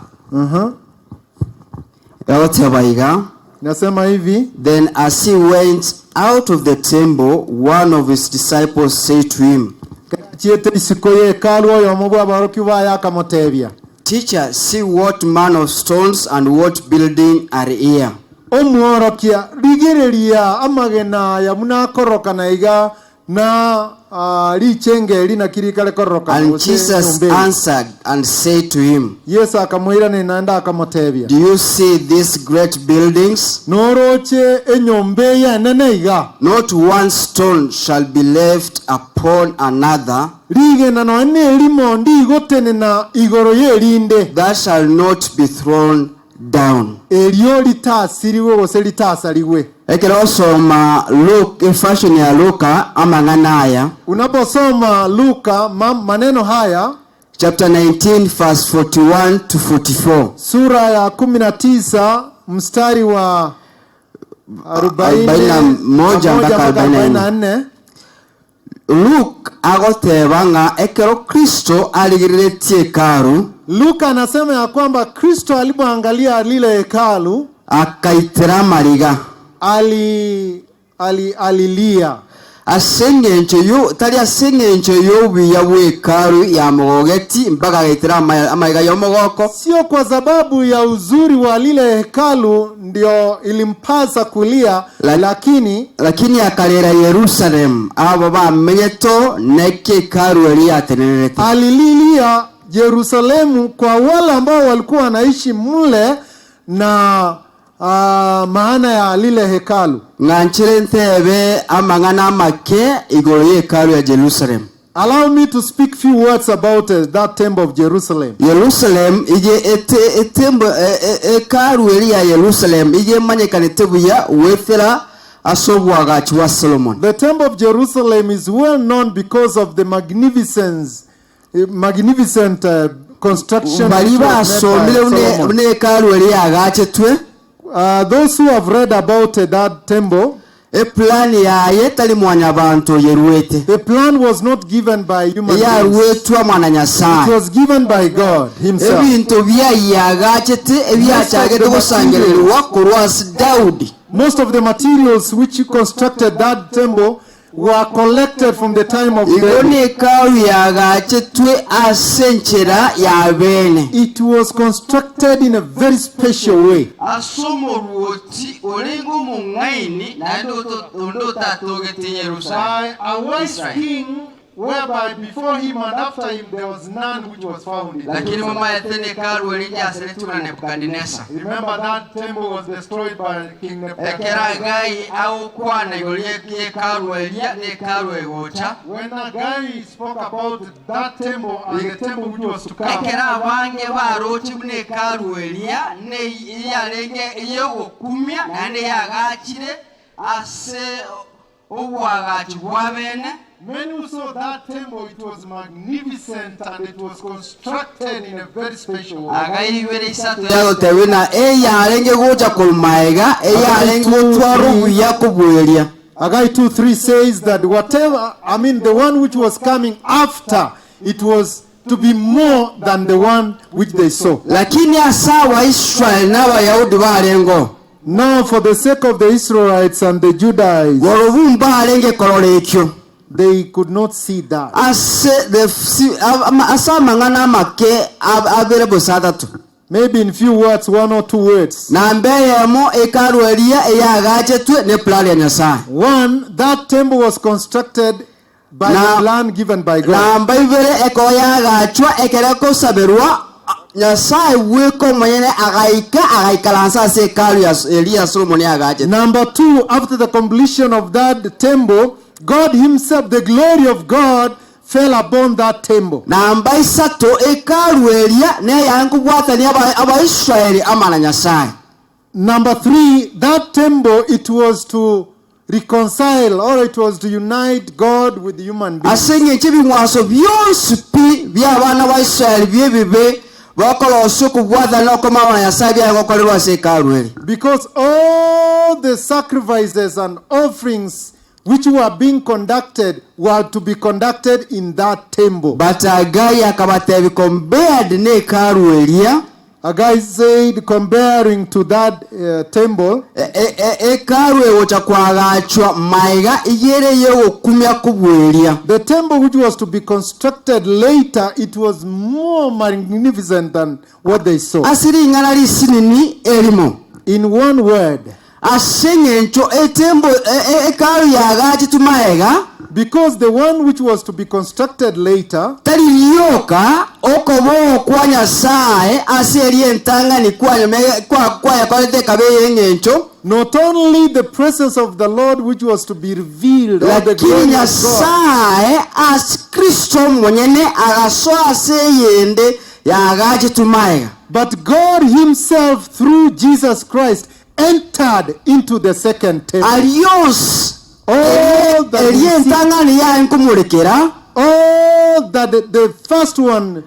Yote baiga. Nasema hivi. Then as he went out of the temple, one of his disciples said to him, Teacher, see what manner of stones and what building are here. Omworokia rigereria amagena ya munakoroka na iga na lichenge lina kirikale kororoka. And Jesus answered and said to him, Yesu akamwira ni naenda akamotebia, do you see these great buildings? Noroche enyombe ya neneiga. Not one stone shall be left upon another. Lige na noene limo ndi igotene na igoro ye linde. That shall not be thrown down. Elio litasiriwe wose litasariwe. Ekerosoma Luke fashion ya Luka amangana haya. Unaposoma Luka maneno haya chapter 19 verse 41 to 44. Sura ya 19 mstari wa 41 mpaka 44. Luke agotebanga ekero Kristo aligiriretie hekalu. Luka anasema ya kwamba Kristo alipoangalia lile hekalu akaitira mariga. Alilia. Asengencho yo tali asengencho yo biya wekaru ya mogeti mpaka gaitira amaiga yo mogoko. Sio kwa sababu ya uzuri wa lile hekalu ndio ilimpasa kulia, lakini akalera Yerusalem abo bamenyeto neke karu eli atenerete. Alililia Yerusalemu kwa wale ambao walikuwa wanaishi mule na maana ya lile hekalu. Nganchire ntebe amangana make igoro hekalu ya Jerusalem. Allow me to speak few words about that temple of Jerusalem. Jerusalem ije temple hekalu eli ya Jerusalem ije manyekane tebuya wethera asobwaga chwa Solomon. The temple of Jerusalem is well known because of the magnificent construction. Baliba asomile une hekalu eli agache twe. Those who have read about that temple, the plan was not given by human beings. It was given by God himself. Most of the materials which constructed that temple were collected from the time of David. It was constructed in a very special way. By a wise king, whereby before him and after him there was none which was found in Jerusalem. Remember that temple was destroyed by King Nebuchadnezzar. When Haggai spoke about that temple and the temple which was to come, many who saw that temple, it was magnificent and it was constructed in a very special way. Haggai 2:3 says that the one which was coming after, it was to be more than the one which they saw. Now for the sake of the Israelites and the Judahites, they could not see that. Maybe in few words, one or two words. One, that temple was constructed by the plan given by God. Number two, after the completion of that temple, God himself, the glory of God, fell upon that temple. Number three, that temple, it was to reconcile, or it was to unite God with human beings. Because all the sacrifices and offerings which were being conducted were to be conducted in that temple. But Haggai said, comparing to that temple, the temple which was to be constructed later, it was more magnificent than what they saw. In one word, asengencho etembo ekaru yagachi tumaega, because the one which was to be constructed later taliyoka okobo kwa Nyasaye aseri entangani kwa yakolete kabeye ngencho, not only the presence of the Lord which was to be revealed, lakini Nyasaye as Kristo mwenyene agasoa aseyende yagachi tumaega, but God himself through Jesus Christ entered into the second temple. Alios all that the first one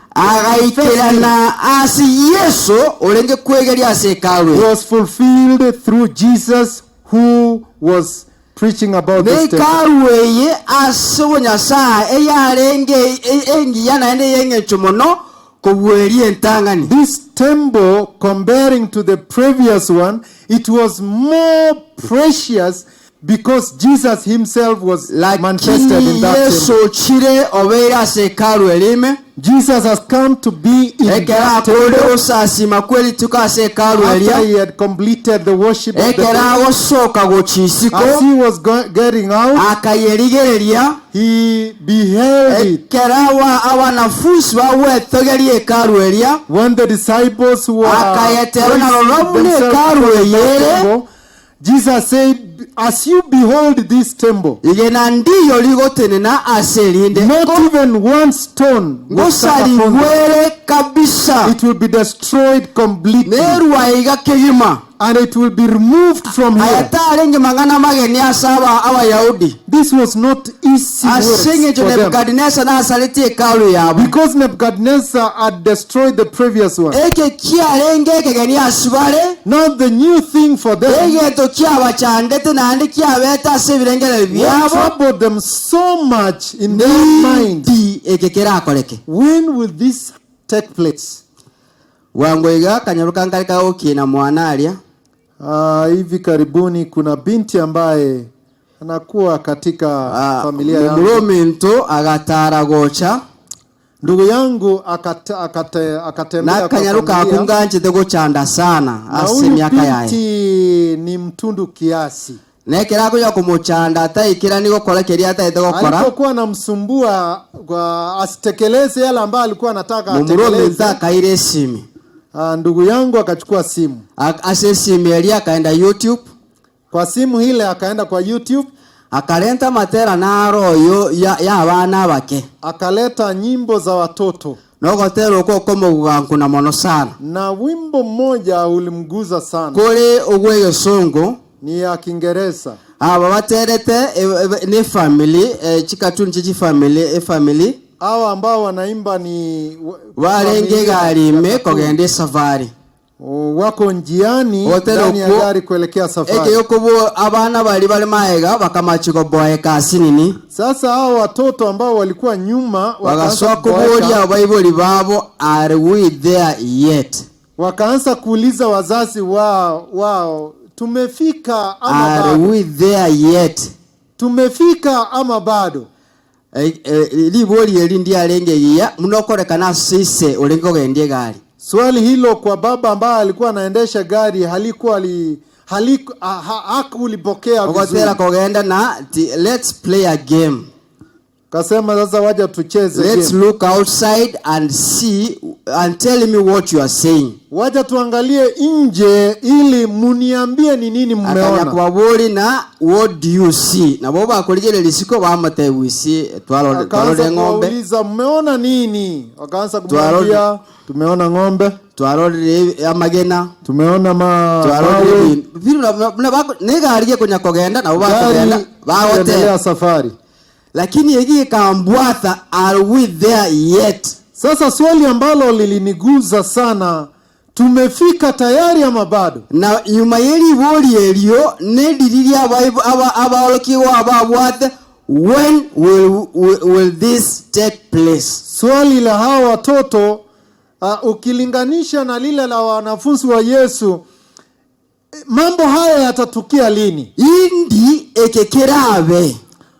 was fulfilled through Jesus, who was preaching about this temple. This temple, comparing to the previous one, it was more precious because Jesus himself was manifested in that temple. Jesus has come to be in that temple after he had completed the worship of the temple. As he was getting out, he beheld it. When the disciples were Jesus said, as you behold this temple, not even one stone will stand upon it. It will be destroyed completely, and it will be removed from here. This was not easy works for them, because Nebuchadnezzar had destroyed the previous one. Now the new thing for them, what troubled them so much in their mind, when will this take place? Hivi karibuni kuna binti ambaye anakuwa katika familia yangu. Ndugu yangu akatembea kwa familia. Na huyu binti ni mtundu kiasi. Alipokuwa anamsumbua asitekeleze yale ambayo alikuwa anataka atekeleze, ndugu yangu akachukua simu. Akaenda YouTube. Kwa simu ile akaenda kwa YouTube. Akaleta matera na royo ya abana bake. Akaleta nyimbo za watoto. Nogotero uko kuna mono sana. Na wimbo mmoja ulimguza sana. Kule ugwe songo ni ya Kiingereza. Aba baterete ni family chikatuni chichi family. Hawa ambao wanaimba ni warenge gari me kogende safari. Wako njiani ndani ya gari kuelekea safari. Abana bali maega bakamachiko boye kasi nini. Sasa hao watoto ambao walikuwa nyuma wakaanza kuboria Bible babo, are we there yet? Wakaanza kuuliza wazazi wao tumefika ama bado? Are we there yet? Tumefika ama bado? Libori elindi alenge ya munokorekana sise olengo gendie gari. Swali hilo kwa baba ambaye alikuwa anaendesha gari hakulipokea vizuri. Let's play a game. Kasema sasa waje tucheze game. Let's look outside and see and tell me what you are saying. Waje tuangalie nje ili muniambie ni nini mmeona. Akanyakubabuli na what do you see? Na boba akoligele lisiko bamate wisi twalo ng'ombe. Akauliza mmeona nini? Wakaanza kumwambia tumeona ng'ombe, twarore amagena, tumeona twarore nega aliye kwenye kogenda na ubakogenda bawote safari. Lakini yegi kambwatha, are we there yet? Sasa swali ambalo liliniguza sana, tumefika tayari ama bado? Na nyuma yeli boli elio ne diriria abaolokiwa ababwathe, when will this take place? Swali la hawa watoto ukilinganisha na lile la wanafunzi wa Yesu, mambo haya yatatukia lini? Indi ekekerabe.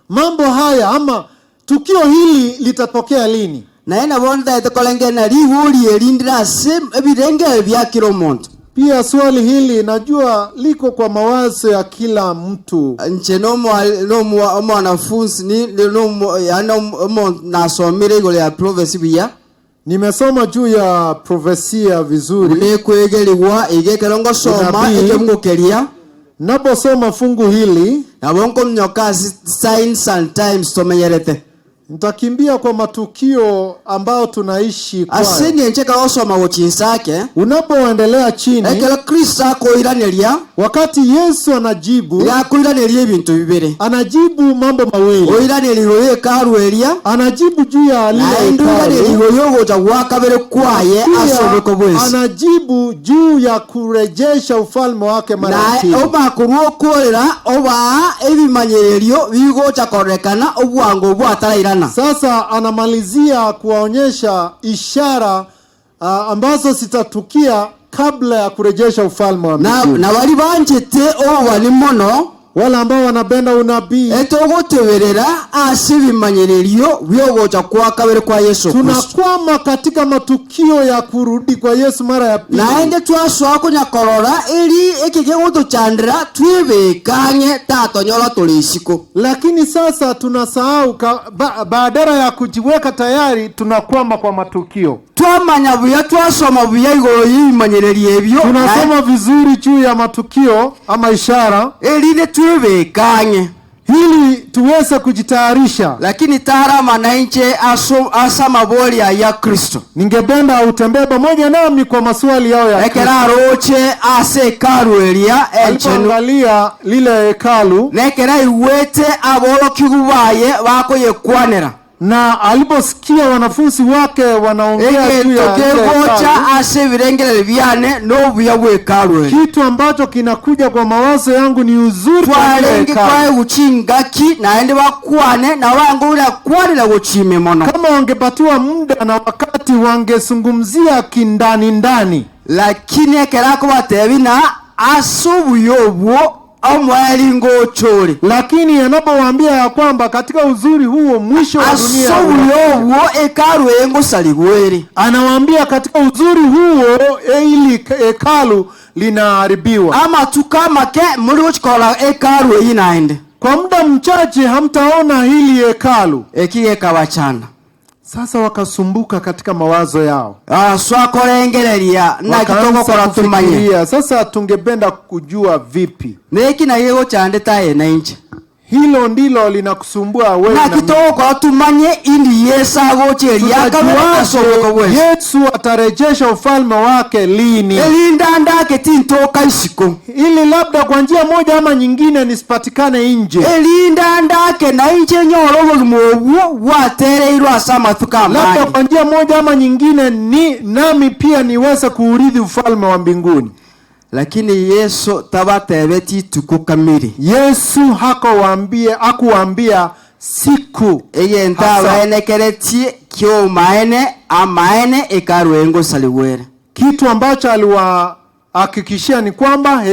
Mambo haya ama tukio hili litatokea lini? Na ina bonda itakolenge na libuli elindira sem ebirenge bya kilomonto. Pia swali hili najua liko kwa mawazo ya kila mtu. Nche no mwanafunzi ni no nasomire igole ya prophecy bia. Nimesoma juu ya profesia vizuri. Ule kwegeligwa igekerongo soma ikemgokeria. Naposoma fungu hili nabonko mnyoka signs and times tomenyerete. Nitakimbia kwa matukio ambao tunaishi kwa. Asini ncheka osoma wochinsake. Unapoendelea chini. Ekelo Kristo akoiraneria. Wakati Yesu anajibu. Ya koiraneria ibintu bibiri. Anajibu mambo mawili. Oiraneria ekarueria. Anajibu juu ya lile ekaru. Anajibu juu ya kurejesha ufalme wake mara pili. Na oba kuruokorera oba ebimanyererio bigocha korekana obwango bwatarairana. Sasa anamalizia kuwaonyesha ishara ambazo zitatukia kabla ya kurejesha ufalme wa mbinguni. Na wali banjete wali mono wale ambao wanapenda unabii. Etogoteberera asibimanyererio byogocha kwa kabere kwa Yesu. Tunakwama katika matukio ya kurudi kwa Yesu mara ya pili. Naende twaswa kunyakorora eli ekigego chandra twibekanye tatonyola tulisiko. Lakini sasa tunasahau badala ya kujiweka tayari tunakwama kwa matukio. Twamanya buya twasoma buya igoro yimanyererio ebyo. Tunasoma vizuri juu ya matukio ama ishara. Eli twibekanye hili tuweze kujitayarisha. Lakini tarama na nje asama boli ya Kristo. Ningependa utembee pamoja nami kwa maswali yao ya Kristo. Nekera roche ase karuelia alipoangalia lile hekalu. Nekera iwete abolo kigubaye bako yekwanera. Na aliposikia wanafunzi wake wanaongea juu ya kitu ambacho kinakuja kwa mawazo yangu ni uzuri kama wangepatiwa muda na wakati wangezungumzia kindani ndani. Lakini ekerako batebina asubuyobo lakini anapowaambia ya kwamba katika uzuri huo mwisho wa dunia anawaambia katika uzuri huo ili hekalu linaharibiwa. Ama tukamake muri uchikola hekalu inaende. Kwa muda mchache hamtaona hili hekalu. Ekigekabachana. Sasa wakasumbuka katika mawazo yao. Swakorengereria na kitoko kwa tumanye. Sasa tungependa kujua vipi. Neki na yego chande tae na inche. Hilo ndilo linakusumbua wewe na kitoko kwa tumanye indi Yesu agocheri yakabeka soko wewe. Yesu atarejesha ufalme wake lini? Elinda ndake tintoka isiko. Ili labda kwa njia moja ama nyingine nisipatikane nje. Elinda ndake na nje nyoro mwowo watereirwa asama thukamani. Labda kwa njia moja ama nyingine nami pia niweze kuurithi ufalme wa mbinguni. Lakini Yesu tabatebeti tukukamiri. Yesu hakuwaambia siku eyentawa enekeretie kyo maene amaene ekaruengo saliwere. Kitu ambacho aliwahakikishia ni kwamba